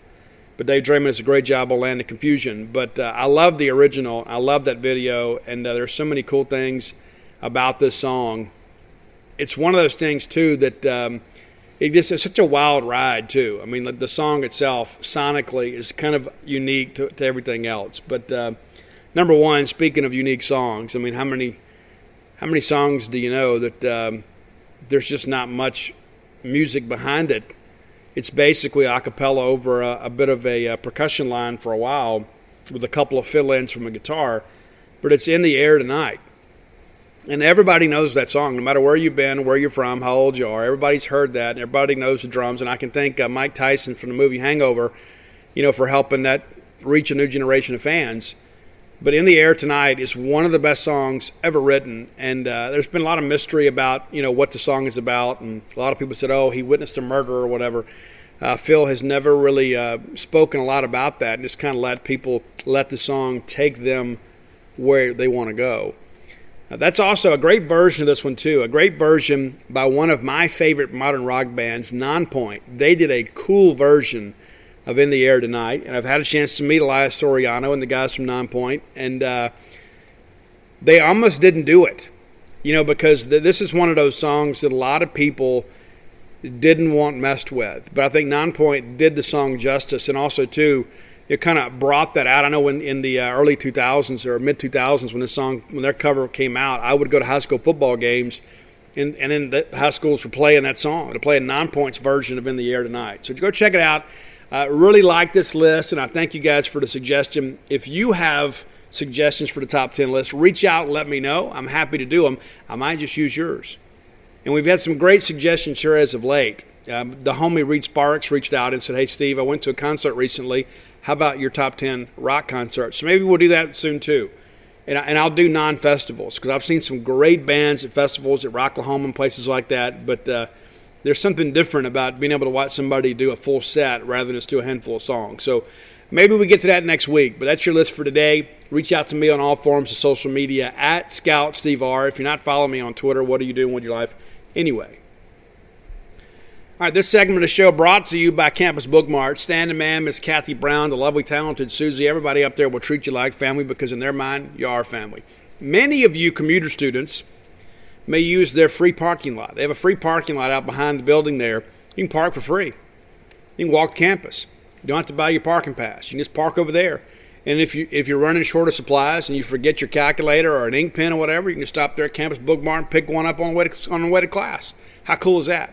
But Dave Draymond does a great job on Land of Confusion. But I love the original. I love that video, and there's so many cool things about this song. It's one of those things, too, that it's such a wild ride, too. I mean, the song itself, sonically, is kind of unique to everything else. But number 1, speaking of unique songs, I mean, how many songs do you know that there's just not much music behind it? It's basically a cappella over a bit of a percussion line for a while with a couple of fill-ins from a guitar, but it's In the Air Tonight. And everybody knows that song, no matter where you've been, where you're from, how old you are. Everybody's heard that, and everybody knows the drums. And I can thank Mike Tyson from the movie Hangover, for helping that reach a new generation of fans. But In the Air Tonight is one of the best songs ever written, and there's been a lot of mystery about, what the song is about. And a lot of people said, he witnessed a murder or whatever. Phil has never really spoken a lot about that, and just kind of let the song take them where they want to go. That's also a great version of this one, too. A great version by one of my favorite modern rock bands, Nonpoint. They did a cool version of In the Air Tonight, and I've had a chance to meet Elias Soriano and the guys from Nonpoint, and they almost didn't do it, because this is one of those songs that a lot of people didn't want messed with. But I think Nonpoint did the song justice, and also, too, it kind of brought that out. I know in the early 2000s or mid-2000s when their cover came out, I would go to high school football games, and then the high schools were playing that song. They're playing Nonpoint's version of In the Air Tonight. So go check it out. I really like this list, and I thank you guys for the suggestion. If you have suggestions for the top 10 list, reach out and let me know. I'm happy to do them. I might just use yours. And we've had some great suggestions here as of late. The homie Reed Sparks reached out and said, hey, Steve, I went to a concert recently. How about your top 10 rock concerts? So maybe we'll do that soon, too. And I'll do non-festivals, because I've seen some great bands at festivals at Rocklahoma and places like that. But there's something different about being able to watch somebody do a full set rather than just do a handful of songs. So Maybe we get to that next week, but that's your list for today. Reach out to me on all forms of social media at Scout Steve R. If you're not following me on Twitter, what are you doing with your life? Anyway. All right, this segment of the show brought to you by Campus Bookmart. Standing man, Miss Kathy Brown, the lovely, talented Susie. Everybody up there will treat you like family because in their mind, you are family. Many of you commuter students may use their free parking lot. They have a free parking lot out behind the building there. You can park for free. You can walk campus. You don't have to buy your parking pass. You can just park over there. And if you're running short of supplies and you forget your calculator or an ink pen or whatever, you can just stop there at Campus Bookmart and pick one up on the way to class. How cool is that?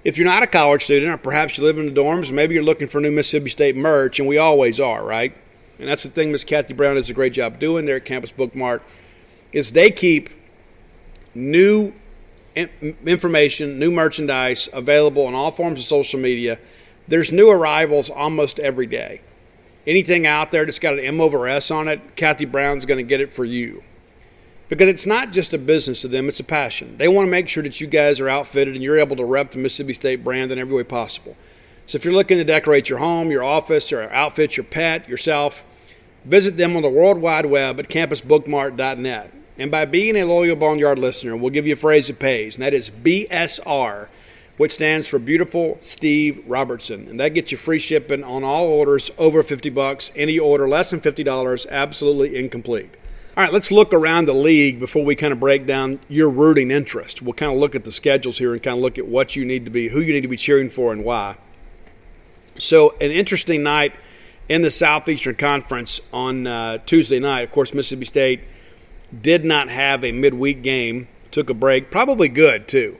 If you're not a college student, or perhaps you live in the dorms, maybe you're looking for new Mississippi State merch, and we always are, right? And that's the thing Miss Kathy Brown does a great job doing there at Campus Bookmart, is they keep new information, new merchandise available on all forms of social media. There's new arrivals almost every day. Anything out there that's got an M over S on it, Kathy Brown's going to get it for you. Because it's not just a business to them, it's a passion. They want to make sure that you guys are outfitted and you're able to rep the Mississippi State brand in every way possible. So if you're looking to decorate your home, your office, or outfit your pet, yourself, visit them on the World Wide Web at campusbookmart.net. And by being a loyal Boneyard listener, we'll give you a phrase that pays, and that is BSR, which stands for Beautiful Steve Robertson. And that gets you free shipping on all orders over $50. Any order less than $50, absolutely incomplete. All right, let's look around the league before we kind of break down your rooting interest. We'll kind of look at the schedules here and kind of look at what you need to be, who you need to be cheering for and why. So an interesting night in the Southeastern Conference on Tuesday night. Of course, Mississippi State did not have a midweek game, took a break. Probably good, too.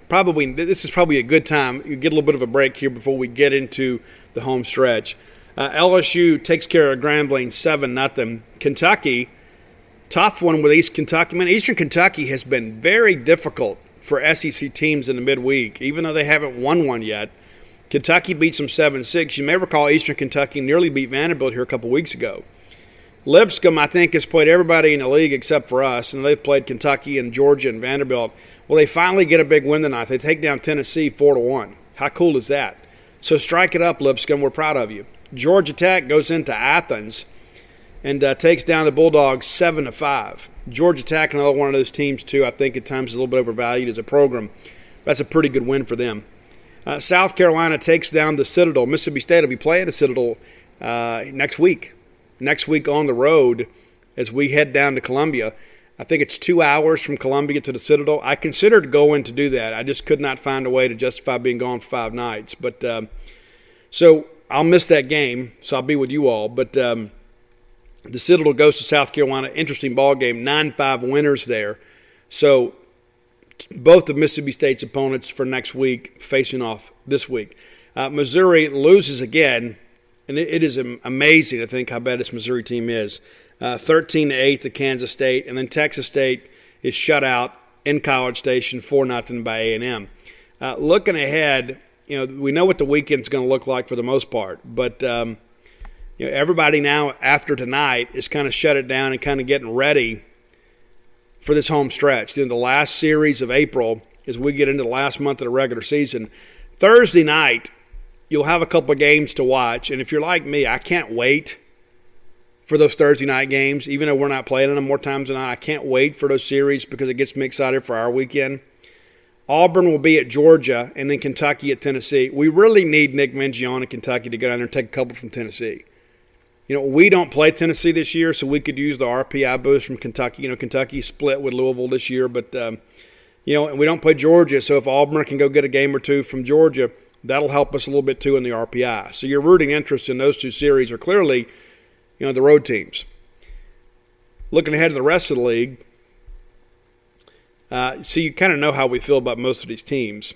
This is probably a good time. You get a little bit of a break here before we get into the home stretch. LSU takes care of Grambling 7-0. Kentucky, tough one with East Kentucky. Man, Eastern Kentucky has been very difficult for SEC teams in the midweek, even though they haven't won one yet. Kentucky beats them 7-6. You may recall Eastern Kentucky nearly beat Vanderbilt here a couple weeks ago. Lipscomb, I think, has played everybody in the league except for us, and they've played Kentucky and Georgia and Vanderbilt. Well, they finally get a big win tonight. They take down Tennessee 4-1. How cool is that? So strike it up, Lipscomb. We're proud of you. Georgia Tech goes into Athens and takes down the Bulldogs 7-5. Georgia Tech, another one of those teams, too, I think at times is a little bit overvalued as a program. That's a pretty good win for them. South Carolina takes down the Citadel. Mississippi State will be playing the Citadel next week. Next week on the road as we head down to Columbia. I think it's 2 hours from Columbia to the Citadel. I considered going to do that. I just could not find a way to justify being gone for 5 nights. But so I'll miss that game, so I'll be with you all. But the Citadel goes to South Carolina. Interesting ball game. 9-5 winners there. So both of Mississippi State's opponents for next week facing off this week. Missouri loses again, and it is amazing to think how bad this Missouri team is. 13-8 to Kansas State, and then Texas State is shut out in College Station 4-0 by A&M. Looking ahead, we know what the weekend's going to look like for the most part, but everybody now after tonight is kind of shut it down and kind of getting ready for this home stretch. The last series of April as we get into the last month of the regular season. Thursday night, you'll have a couple of games to watch, and if you're like me, I can't wait for those Thursday night games, even though we're not playing them more times than not. I can't wait for those series because it gets me excited for our weekend. Auburn will be at Georgia, and then Kentucky at Tennessee. We really need Nick Mingione in Kentucky to go down there and take a couple from Tennessee. We don't play Tennessee this year, so we could use the RPI boost from Kentucky. Kentucky split with Louisville this year, but and we don't play Georgia, so if Auburn can go get a game or two from Georgia, that'll help us a little bit too in the RPI. So your rooting interest in those two series are clearly, the road teams. Looking ahead to the rest of the league, so you kind of know how we feel about most of these teams.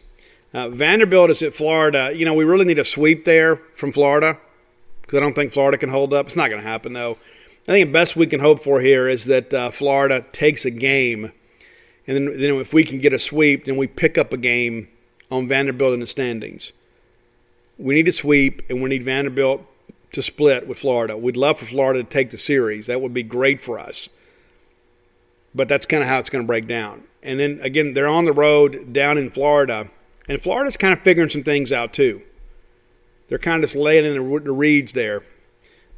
Vanderbilt is at Florida. We really need a sweep there from Florida because I don't think Florida can hold up. It's not going to happen, though. I think the best we can hope for here is that Florida takes a game, and then if we can get a sweep, then we pick up a game on Vanderbilt in the standings. We need a sweep, and we need Vanderbilt to split with Florida. We'd love for Florida to take the series. That would be great for us. But that's kind of how it's going to break down. And then, again, they're on the road down in Florida. And Florida's kind of figuring some things out, too. They're kind of just laying in the reeds there.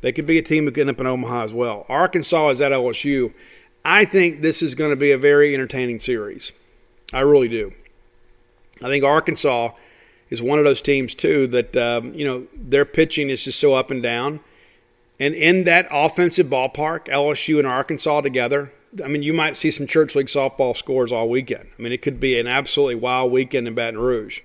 They could be a team that could end up in Omaha as well. Arkansas is at LSU. I think this is going to be a very entertaining series. I really do. I think Arkansas is one of those teams, too, that, their pitching is just so up and down. And in that offensive ballpark, LSU and Arkansas together, I mean, you might see some church league softball scores all weekend. I mean, it could be an absolutely wild weekend in Baton Rouge.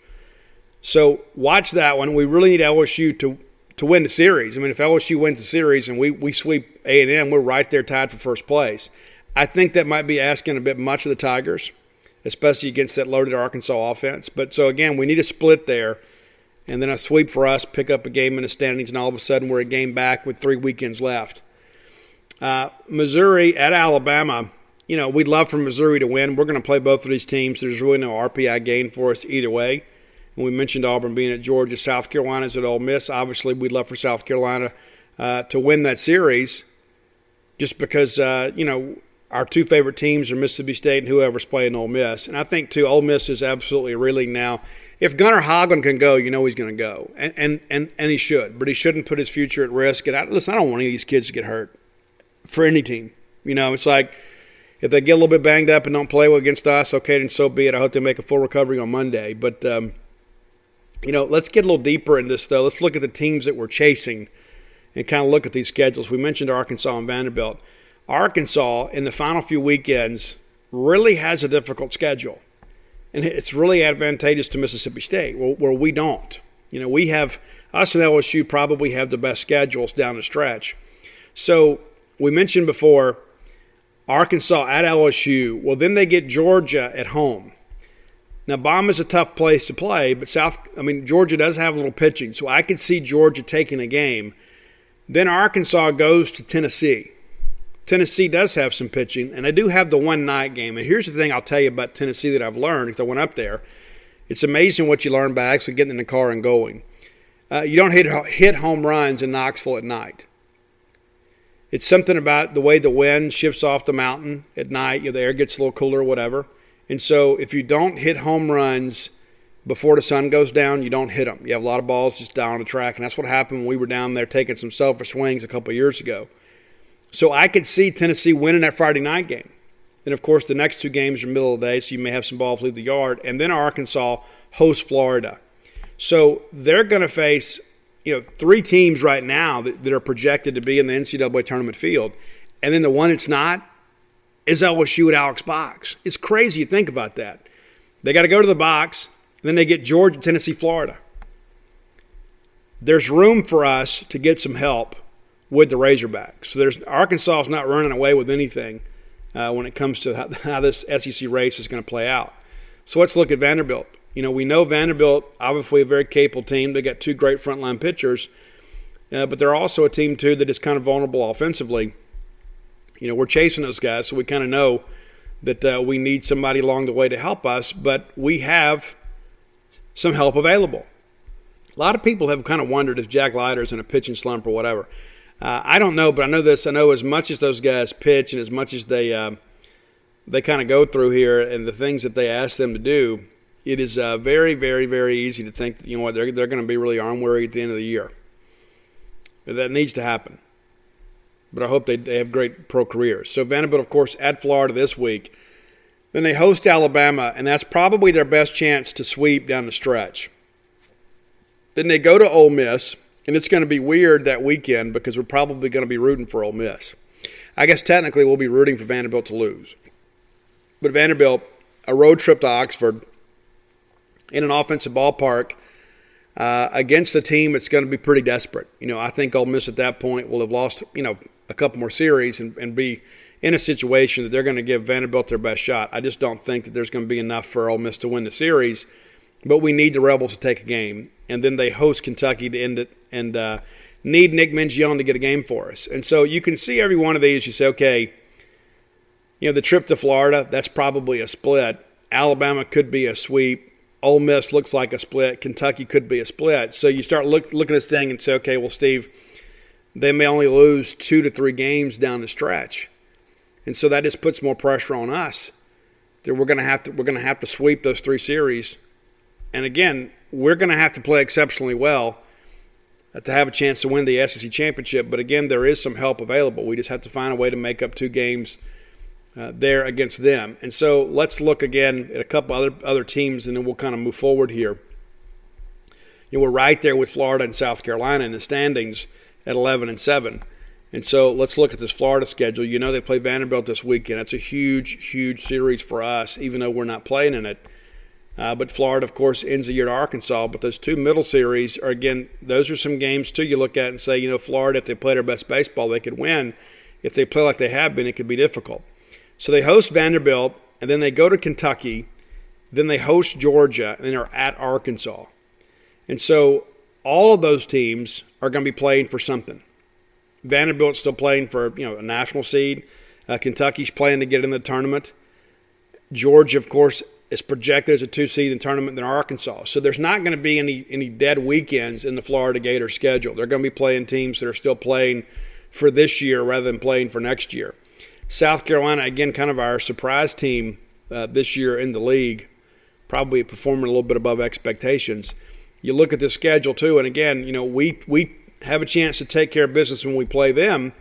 So watch that one. We really need LSU to win the series. I mean, if LSU wins the series and we sweep A&M, we're right there tied for first place. I think that might be asking a bit much of the Tigers, especially against that loaded Arkansas offense. But so, again, we need a split there. And then a sweep for us, pick up a game in the standings, and all of a sudden we're a game back with 3 weekends left. Missouri at Alabama, we'd love for Missouri to win. We're going to play both of these teams. There's really no RPI gain for us either way. And we mentioned Auburn being at Georgia. South Carolina's at Ole Miss. Obviously, we'd love for South Carolina to win that series just because, our 2 favorite teams are Mississippi State and whoever's playing Ole Miss. And I think, too, Ole Miss is absolutely reeling now. If Gunnar Hoglund can go, he's going to go. And he should. But he shouldn't put his future at risk. And I don't want any of these kids to get hurt for any team. It's like if they get a little bit banged up and don't play well against us, okay, then so be it. I hope they make a full recovery on Monday. But, let's get a little deeper in this, though. Let's look at the teams that we're chasing and kind of look at these schedules. We mentioned Arkansas and Vanderbilt. Arkansas, in the final few weekends, really has a difficult schedule. And it's really advantageous to Mississippi State, where we don't. We have – us and LSU probably have the best schedules down the stretch. So we mentioned before Arkansas at LSU. Well, then they get Georgia at home. Now, Bama's a tough place to play, but Georgia does have a little pitching, so I could see Georgia taking a game. Then Arkansas goes to Tennessee. Tennessee does have some pitching, and they do have the one-night game. And here's the thing I'll tell you about Tennessee that I've learned because I went up there. It's amazing what you learn by actually getting in the car and going. You don't hit home runs in Knoxville at night. It's something about the way the wind shifts off the mountain at night. The air gets a little cooler or whatever. And so if you don't hit home runs before the sun goes down, you don't hit them. You have a lot of balls just down on the track, and that's what happened when we were down there taking some selfish swings a couple of years ago. So I could see Tennessee winning that Friday night game. And, of course, the next 2 games are middle of the day, so you may have some balls leave the yard. And then Arkansas hosts Florida. So they're going to face, 3 teams right now that are projected to be in the NCAA tournament field. And then the one that's not is LSU at Alex Box. It's crazy to think about that. They got to go to the box, and then they get Georgia, Tennessee, Florida. There's room for us to get some help with the Razorbacks. So Arkansas is not running away with anything when it comes to how this SEC race is going to play out. So let's look at Vanderbilt. We know Vanderbilt, obviously a very capable team. They got 2 great frontline pitchers, but they're also a team, too, that is kind of vulnerable offensively. We're chasing those guys, so we kind of know that we need somebody along the way to help us, but we have some help available. A lot of people have kind of wondered if Jack Leiter's in a pitching slump or whatever. I don't know, but I know this. I know as much as those guys pitch and as much as they kind of go through here and the things that they ask them to do, it is very, very, very easy to think that, they're going to be really arm weary at the end of the year. That needs to happen. But I hope they have great pro careers. So Vanderbilt, of course, at Florida this week. Then they host Alabama, and that's probably their best chance to sweep down the stretch. Then they go to Ole Miss. And it's going to be weird that weekend because we're probably going to be rooting for Ole Miss. I guess technically we'll be rooting for Vanderbilt to lose. But Vanderbilt, a road trip to Oxford in an offensive ballpark against a team that's going to be pretty desperate. I think Ole Miss at that point will have lost, a couple more series and be in a situation that they're going to give Vanderbilt their best shot. I just don't think that there's going to be enough for Ole Miss to win the series. But we need the Rebels to take a game. And then they host Kentucky to end it and need Nick Mingione to get a game for us. And so you can see every one of these. You say, okay, the trip to Florida, that's probably a split. Alabama could be a sweep. Ole Miss looks like a split. Kentucky could be a split. So you start looking at this thing and say, okay, well, Steve, they may only lose 2 to 3 games down the stretch. And so that just puts more pressure on us. That we're going to have to sweep those 3 series. And again, we're going to have to play exceptionally well to have a chance to win the SEC championship. But again, there is some help available. We just have to find a way to make up 2 games there against them. And so let's look again at a couple other teams, and then we'll kind of move forward here. We're right there with Florida and South Carolina in the standings at 11-7. And so let's look at this Florida schedule. They play Vanderbilt this weekend. It's a huge, huge series for us, even though we're not playing in it. But Florida, of course, ends the year at Arkansas. But those 2 middle series are, again, those are some games, too, you look at and say, Florida, if they play their best baseball, they could win. If they play like they have been, it could be difficult. So they host Vanderbilt, and then they go to Kentucky. Then they host Georgia, and then they're at Arkansas. And so all of those teams are going to be playing for something. Vanderbilt's still playing for a national seed. Kentucky's playing to get in the tournament. Georgia, of course, is projected as a 2 seed in the tournament than Arkansas. So there's not going to be any dead weekends in the Florida Gators schedule. They're going to be playing teams that are still playing for this year rather than playing for next year. South Carolina, again, kind of our surprise team this year in the league, probably performing a little bit above expectations. You look at the schedule, too, and again, we have a chance to take care of business when we play them.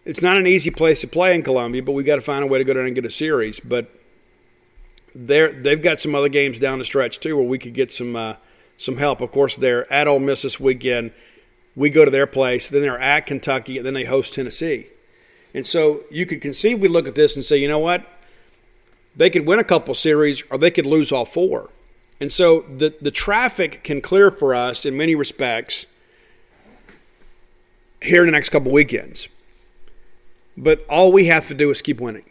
It's not an easy place to play in Columbia, but we've got to find a way to go down and get a series. But they've got some other games down the stretch, too, where we could get some help. Of course, they're at Ole Miss this weekend. We go to their place. Then they're at Kentucky, and then they host Tennessee. And so you could conceivably look at this and say, you know what? They could win a couple series, or they could lose all 4. And so the traffic can clear for us in many respects here in the next couple weekends. But all we have to do is keep winning.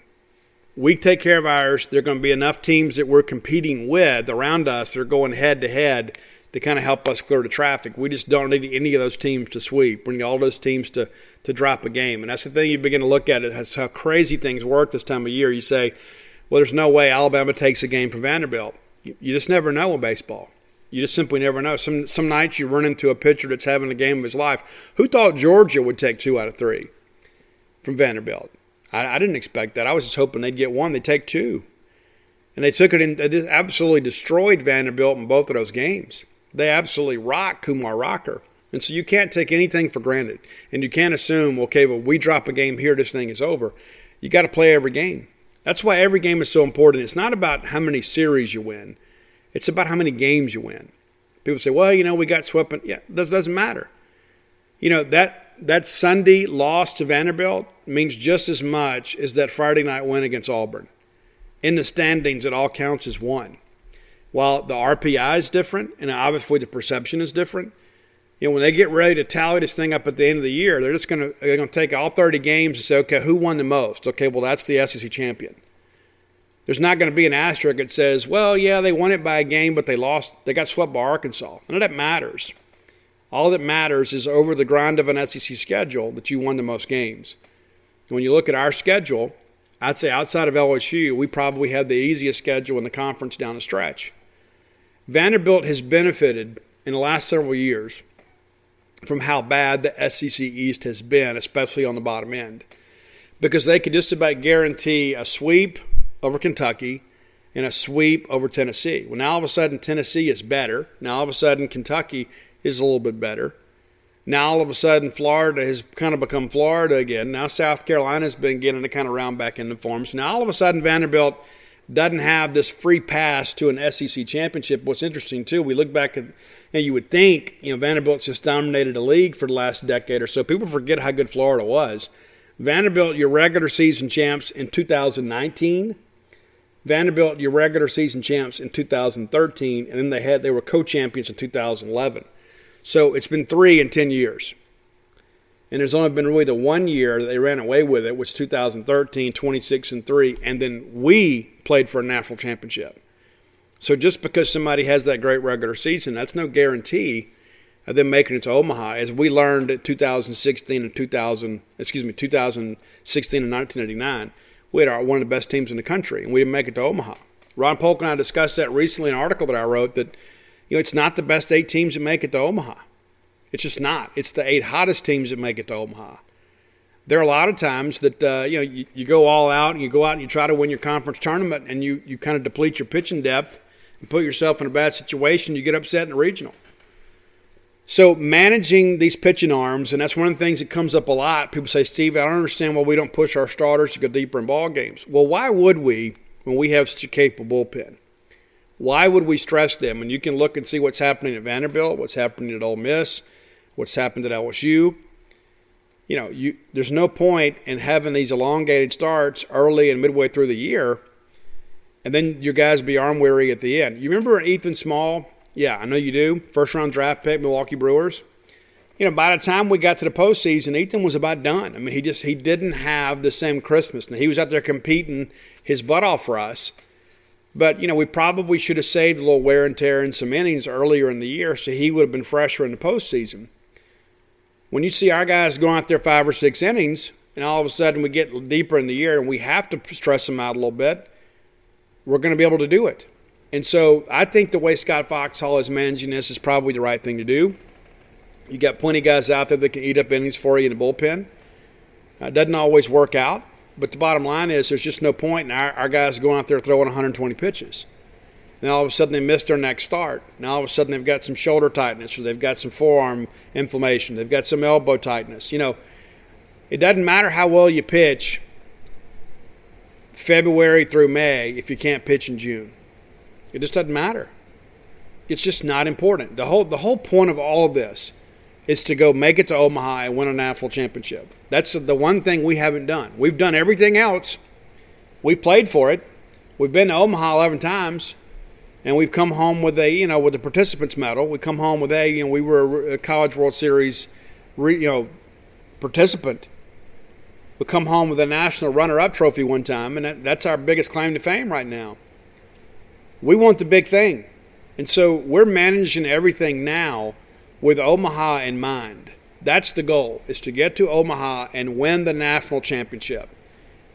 We take care of ours. There are going to be enough teams that we're competing with around us that are going head-to-head to kind of help us clear the traffic. We just don't need any of those teams to sweep. We need all those teams to drop a game. And that's the thing you begin to look at. That's how crazy things work this time of year. You say, well, there's no way Alabama takes a game from Vanderbilt. You just never know in baseball. You just simply never know. Some nights you run into a pitcher that's having the game of his life. Who thought Georgia would take 2 out of 3 from Vanderbilt? I didn't expect that. I was just hoping they'd get 1. They'd take 2. And they took it in. They just absolutely destroyed Vanderbilt in both of those games. They absolutely rocked Kumar Rocker. And so you can't take anything for granted. And you can't assume, okay, well, we drop a game here, this thing is over. You got to play every game. That's why every game is so important. It's not about how many series you win. It's about how many games you win. People say, well, we got swept. Yeah, that doesn't matter. That Sunday loss to Vanderbilt means just as much as that Friday night win against Auburn. In the standings, it all counts as 1. While the RPI is different, and obviously the perception is different, when they get ready to tally this thing up at the end of the year, they're going to take all 30 games and say, okay, who won the most? Okay, well, that's the SEC champion. There's not going to be an asterisk that says, well, yeah, they won it by a game, but they lost. They got swept by Arkansas. None of that matters. All that matters is over the grind of an SEC schedule that you won the most games. When you look at our schedule, I'd say outside of LSU, we probably have the easiest schedule in the conference down the stretch. Vanderbilt has benefited in the last several years from how bad the SEC East has been, especially on the bottom end, because they could just about guarantee a sweep over Kentucky and a sweep over Tennessee. Well, now all of a sudden Tennessee is better. Now all of a sudden Kentucky is a little bit better. Now all of a sudden Florida has kind of become Florida again. Now South Carolina has been getting to kind of round back into form. So now all of a sudden Vanderbilt doesn't have this free pass to an SEC championship. What's interesting, too, we look back at, and you would think, Vanderbilt's just dominated the league for the last decade or so. People forget how good Florida was. Vanderbilt, your regular season champs in 2019. Vanderbilt, your regular season champs in 2013. And then they were co-champions in 2011. So it's been 3 in 10 years. And there's only been really the 1 year that they ran away with it, which was 2013, 26-3, and then we played for a national championship. So just because somebody has that great regular season, that's no guarantee of them making it to Omaha. As we learned in 2016 and 1989, we had one of the best teams in the country, and we didn't make it to Omaha. Ron Polk and I discussed that recently in an article that I wrote that it's not the best 8 teams that make it to Omaha. It's just not. It's the 8 hottest teams that make it to Omaha. There are a lot of times that you go all out and you go out and you try to win your conference tournament and you kind of deplete your pitching depth and put yourself in a bad situation. You get upset in the regional. So managing these pitching arms, and that's one of the things that comes up a lot. People say, Steve, I don't understand why we don't push our starters to go deeper in ball games. Well, why would we when we have such a capable bullpen? Why would we stress them? And you can look and see what's happening at Vanderbilt, what's happening at Ole Miss, what's happened at LSU. There's no point in having these elongated starts early and midway through the year, and then your guys be arm weary at the end. You remember Ethan Small? Yeah, I know you do. First-round draft pick, Milwaukee Brewers. By the time we got to the postseason, Ethan was about done. I mean, he didn't have the same Christmas. Now, he was out there competing his butt off for us. But, we probably should have saved a little wear and tear in some innings earlier in the year so he would have been fresher in the postseason. When you see our guys going out there 5 or 6 innings, and all of a sudden we get deeper in the year and we have to stress them out a little bit, we're going to be able to do it. And so I think the way Scott Foxhall is managing this is probably the right thing to do. You got plenty of guys out there that can eat up innings for you in the bullpen. It doesn't always work out, but the bottom line is there's just no point in our guys going out there throwing 120 pitches. Then all of a sudden they miss their next start. Now all of a sudden they've got some shoulder tightness or they've got some forearm inflammation. They've got some elbow tightness. It doesn't matter how well you pitch February through May if you can't pitch in June. It just doesn't matter. It's just not important. The whole point of all of this is to go make it to Omaha and win a national championship. That's the one thing we haven't done. We've done everything else. We've played for it. We've been to Omaha 11 times, and we've come home with with the participants medal. We come home with we were a College World Series, participant. We come home with a national runner-up trophy one time, and that's our biggest claim to fame right now. We want the big thing. And so we're managing everything now with Omaha in mind. That's the goal, is to get to Omaha and win the national championship.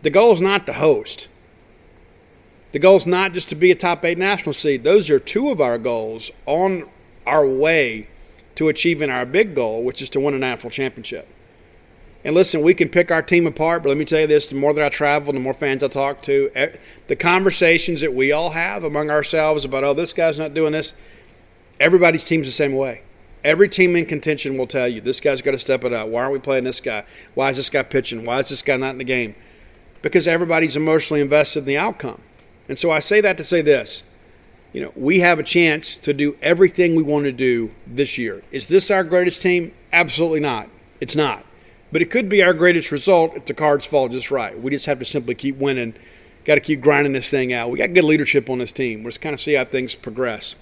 The goal is not to host. The goal is not just to be a top 8 national seed. Those are 2 of our goals on our way to achieving our big goal, which is to win a national championship. And listen, we can pick our team apart, but let me tell you this, the more that I travel, the more fans I talk to, the conversations that we all have among ourselves about, this guy's not doing this, everybody's team's the same way. Every team in contention will tell you, this guy's got to step it up. Why aren't we playing this guy? Why is this guy pitching? Why is this guy not in the game? Because everybody's emotionally invested in the outcome. And so I say that to say this. We have a chance to do everything we want to do this year. Is this our greatest team? Absolutely not. It's not. But it could be our greatest result if the cards fall just right. We just have to simply keep winning. Got to keep grinding this thing out. We got good leadership on this team. We'll just kind of see how things progress.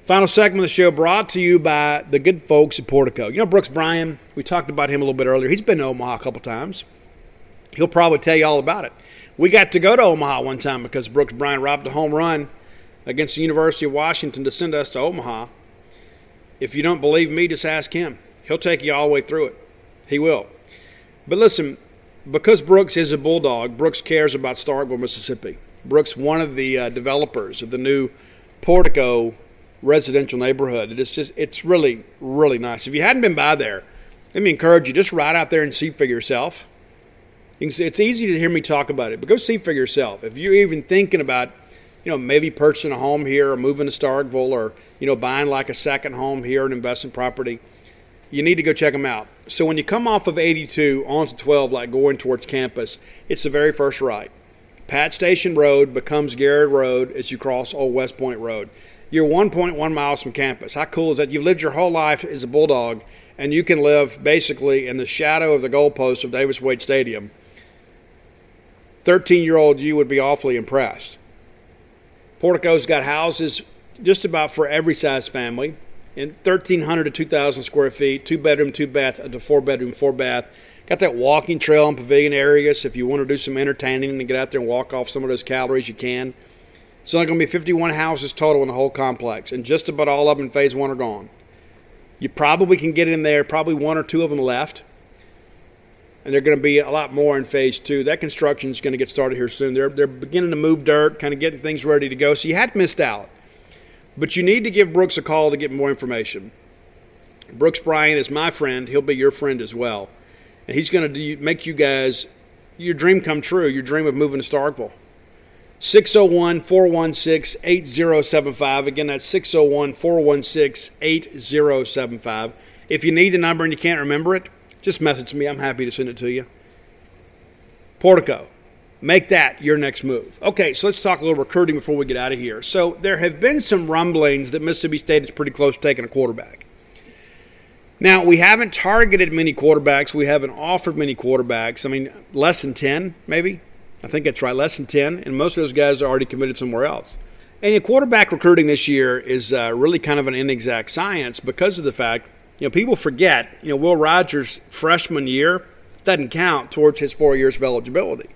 Final segment of the show brought to you by the good folks at Portico. Brooks Bryan, we talked about him a little bit earlier. He's been to Omaha a couple times. He'll probably tell you all about it. We got to go to Omaha one time because Brooks Bryan robbed a home run against the University of Washington to send us to Omaha. If you don't believe me, just ask him. He'll take you all the way through it. He will. But listen, because Brooks is a Bulldog, Brooks cares about Starkville, Mississippi. Brooks, one of the developers of the new Portico residential neighborhood. It's really, really nice. If you hadn't been by there, let me encourage you, just ride out there and see for yourself. It's easy to hear me talk about it, but go see for yourself. If you're even thinking about, maybe purchasing a home here or moving to Starkville or, buying like a second home here, an investment property, you need to go check them out. So when you come off of 82 onto 12, like going towards campus, it's the very first right. Pat Station Road becomes Garrett Road as you cross Old West Point Road. You're 1.1 miles from campus. How cool is that? You've lived your whole life as a Bulldog, and you can live basically in the shadow of the goalpost of Davis Wade Stadium. 13-year-old you would be awfully impressed. Portico's got houses just about for every size family, in 1,300 to 2,000 square feet, 2-bedroom, 2-bath, to 4-bedroom, 4-bath. Got that walking trail and pavilion area, so if you want to do some entertaining and get out there and walk off some of those calories, you can. It's only going to be 51 houses total in the whole complex, and just about all of them in Phase 1 are gone. You probably can get in there, probably 1 or 2 of them left, and they're going to be a lot more in Phase 2. That construction is going to get started here soon. They're beginning to move dirt, kind of getting things ready to go, so you hadn't missed out. But you need to give Brooks a call to get more information. Brooks Bryan is my friend. He'll be your friend as well. And he's going to make you guys, your dream come true, your dream of moving to Starkville. 601-416-8075. Again, that's 601-416-8075. If you need the number and you can't remember it, just message me. I'm happy to send it to you. Portico. Make that your next move. Okay, so let's talk a little recruiting before we get out of here. So there have been some rumblings that Mississippi State is pretty close to taking a quarterback. Now, we haven't targeted many quarterbacks. We haven't offered many quarterbacks. I mean, less than 10, maybe. I think that's right, less than 10. And most of those guys are already committed somewhere else. And your quarterback recruiting this year is really kind of an inexact science because of the fact, people forget, Will Rogers' freshman year doesn't count towards his 4 years of eligibility.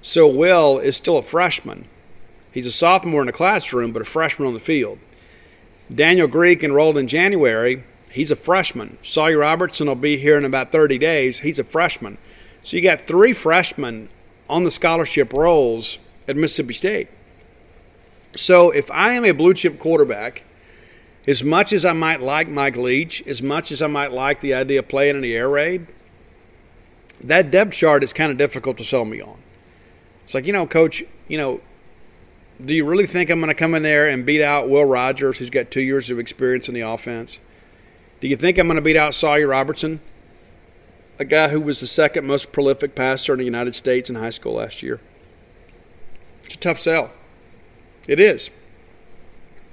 So Will is still a freshman. He's a sophomore in the classroom, but a freshman on the field. Daniel Greek enrolled in January. He's a freshman. Sawyer Robertson will be here in about 30 days. He's a freshman. So you got 3 freshmen on the scholarship rolls at Mississippi State. So if I am a blue-chip quarterback, as much as I might like Mike Leach, as much as I might like the idea of playing in the air raid, that depth chart is kind of difficult to sell me on. It's like, Coach, do you really think I'm going to come in there and beat out Will Rogers, who's got 2 years of experience in the offense? Do you think I'm going to beat out Sawyer Robertson, a guy who was the second most prolific passer in the United States in high school last year? It's a tough sell. It is.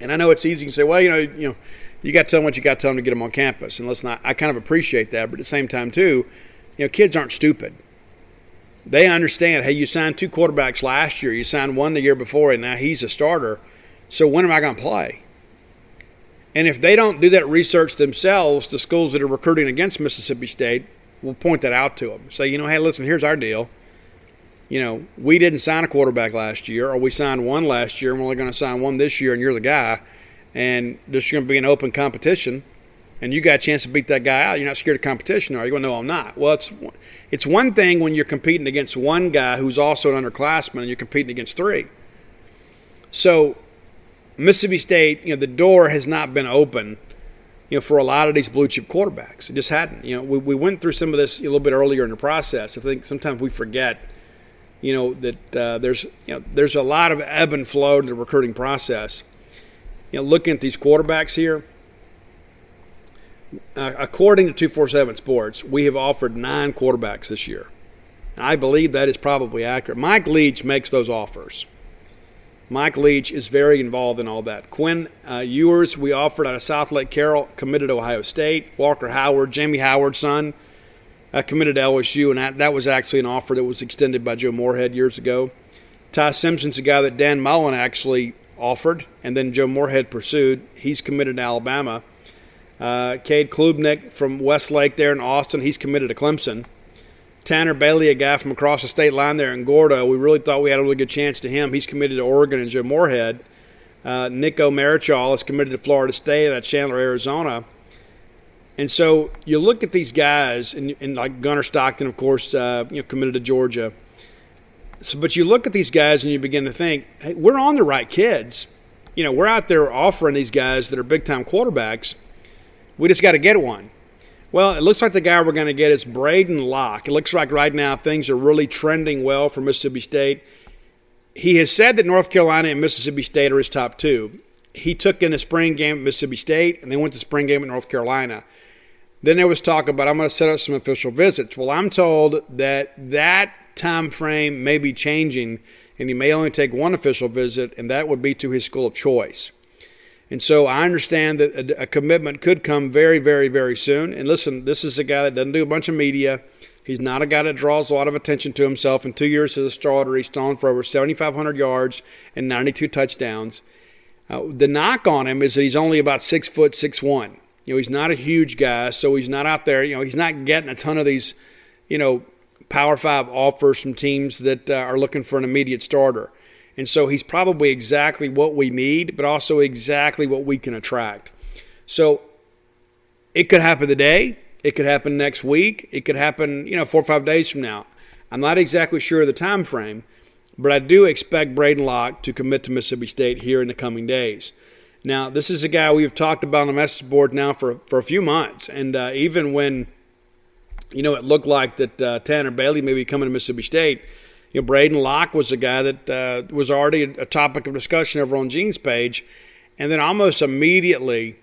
And I know it's easy to say, well, you got to tell them what you got to tell them to get them on campus. And I kind of appreciate that, but at the same time, too, kids aren't stupid. They understand, hey, you signed 2 quarterbacks last year. You signed one the year before, and now he's a starter. So when am I going to play? And if they don't do that research themselves, the schools that are recruiting against Mississippi State will point that out to them. Say, hey, listen, here's our deal. We didn't sign a quarterback last year, or we signed one last year, and we're only going to sign one this year, and you're the guy. And there's going to be an open competition, and you got a chance to beat that guy out. You're not scared of competition, are you? Well, no, I'm not. Well, it's one thing when you're competing against one guy who's also an underclassman, and you're competing against 3. So Mississippi State, the door has not been open, for a lot of these blue-chip quarterbacks. It just hadn't. We went through some of this a little bit earlier in the process. I think sometimes we forget, that there's a lot of ebb and flow to the recruiting process. Looking at these quarterbacks here, according to 247 Sports, we have offered 9 quarterbacks this year. I believe that is probably accurate. Mike Leach makes those offers. Mike Leach is very involved in all that. Quinn Ewers, we offered out of South Lake Carroll, committed to Ohio State. Walker Howard, Jamie Howard's son, committed to LSU, and that was actually an offer that was extended by Joe Moorhead years ago. Ty Simpson's a guy that Dan Mullen actually offered, and then Joe Moorhead pursued. He's committed to Alabama. Cade Klubnik from Westlake there in Austin, he's committed to Clemson. Tanner Bailey, a guy from across the state line there in Gordo, we really thought we had a really good chance to him. He's committed to Oregon and Joe Moorhead. Nico Marichal is committed to Florida State at Chandler, Arizona. And so you look at these guys, and like Gunnar Stockton, of course, committed to Georgia. So, but you look at these guys and you begin to think, hey, we're on the right kids. We're out there offering these guys that are big-time quarterbacks. We just got to get one. Well, it looks like the guy we're going to get is Braden Locke. It looks like right now things are really trending well for Mississippi State. He has said that North Carolina and Mississippi State are his top 2. He took in a spring game at Mississippi State, and they went to spring game at North Carolina. Then there was talk about, I'm going to set up some official visits. Well, I'm told that time frame may be changing, and he may only take one official visit, and that would be to his school of choice. And so I understand that a commitment could come very, very, very soon. And listen, this is a guy that doesn't do a bunch of media. He's not a guy that draws a lot of attention to himself. In 2 years as a starter, he's thrown for over 7,500 yards and 92 touchdowns. The knock on him is that he's only about 6 foot 6'1". He's not a huge guy, so he's not out there. He's not getting a ton of these, Power 5 offers from teams that are looking for an immediate starter. And so he's probably exactly what we need, but also exactly what we can attract. So it could happen today. It could happen next week. It could happen, 4 or 5 days from now. I'm not exactly sure of the time frame, but I do expect Braden Locke to commit to Mississippi State here in the coming days. Now, this is a guy we've talked about on the message board now for a few months. And even when, it looked like that Tanner Bailey may be coming to Mississippi State, Braden Locke was a guy that was already a topic of discussion over on Gene's page. And then almost immediately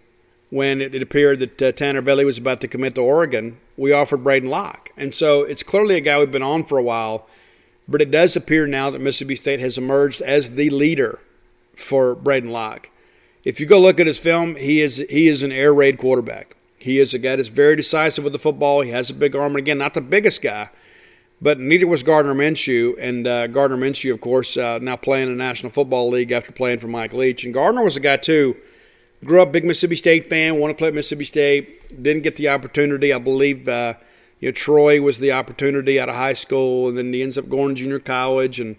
when it appeared that Tanner Bailey was about to commit to Oregon, we offered Braden Locke. And so it's clearly a guy we've been on for a while, but it does appear now that Mississippi State has emerged as the leader for Braden Locke. If you go look at his film, he is an air raid quarterback. He is a guy that's very decisive with the football. He has a big arm. And again, not the biggest guy, but neither was Gardner Minshew. And Gardner Minshew, of course, now playing in the National Football League after playing for Mike Leach. And Gardner was a guy, too, grew up big Mississippi State fan, wanted to play at Mississippi State, didn't get the opportunity. I believe Troy was the opportunity out of high school, and then he ends up going to junior college and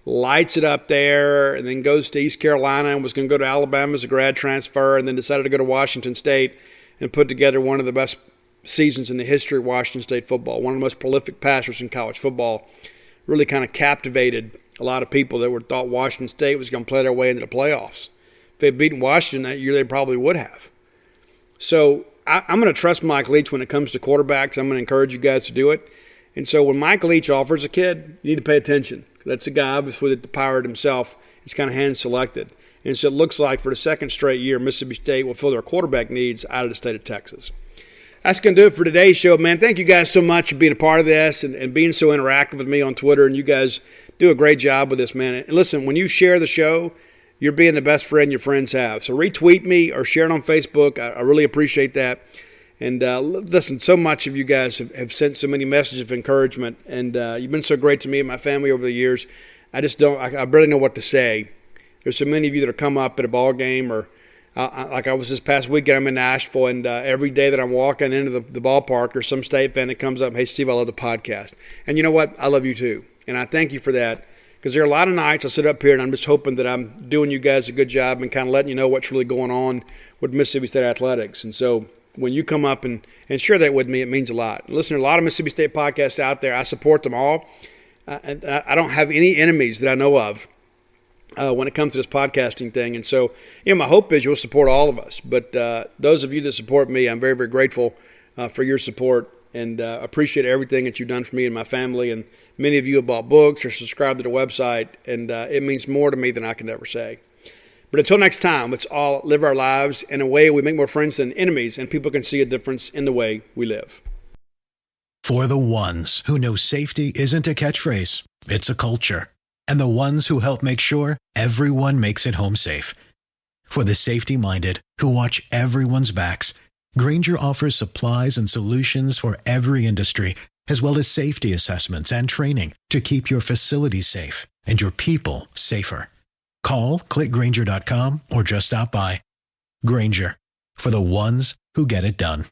lights it up there, and then goes to East Carolina and was going to go to Alabama as a grad transfer, and then decided to go to Washington State and put together one of the best seasons in the history of Washington State football, one of the most prolific passers in college football. Really kind of captivated a lot of people that thought Washington State was going to play their way into the playoffs. If they'd beaten Washington that year, they probably would have. So I'm going to trust Mike Leach when it comes to quarterbacks. I'm going to encourage you guys to do it. And so when Mike Leach offers a kid, you need to pay attention. That's a guy, obviously, that the Pirate himself is kind of hand-selected. And so it looks like for the second straight year, Mississippi State will fill their quarterback needs out of the state of Texas. That's going to do it for today's show, man. Thank you guys so much for being a part of this and being so interactive with me on Twitter. And you guys do a great job with this, man. And listen, when you share the show, you're being the best friend your friends have. So retweet me or share it on Facebook. I really appreciate that. And listen, so much of you guys have sent so many messages of encouragement. And you've been so great to me and my family over the years. I barely know what to say. There's so many of you that have come up at a ball game or like I was this past weekend, I'm in Nashville, and every day that I'm walking into the ballpark, there's some State fan that comes up, hey, Steve, I love the podcast. And you know what? I love you too. And I thank you for that, because there are a lot of nights I sit up here and I'm just hoping that I'm doing you guys a good job and kind of letting you know what's really going on with Mississippi State athletics. And so when you come up and share that with me, it means a lot. Listen, there are a lot of Mississippi State podcasts out there. I support them all. And I don't have any enemies that I know of when it comes to this podcasting thing. And so, my hope is you'll support all of us. But those of you that support me, I'm very, very grateful for your support and appreciate everything that you've done for me and my family. And many of you have bought books or subscribed to the website, and it means more to me than I can ever say. But until next time, let's all live our lives in a way we make more friends than enemies, and people can see a difference in the way we live. For the ones who know safety isn't a catchphrase, it's a culture. And the ones who help make sure everyone makes it home safe. For the safety-minded who watch everyone's backs, Grainger offers supplies and solutions for every industry, as well as safety assessments and training to keep your facilities safe and your people safer. Call, click Grainger.com, or just stop by. Grainger, for the ones who get it done.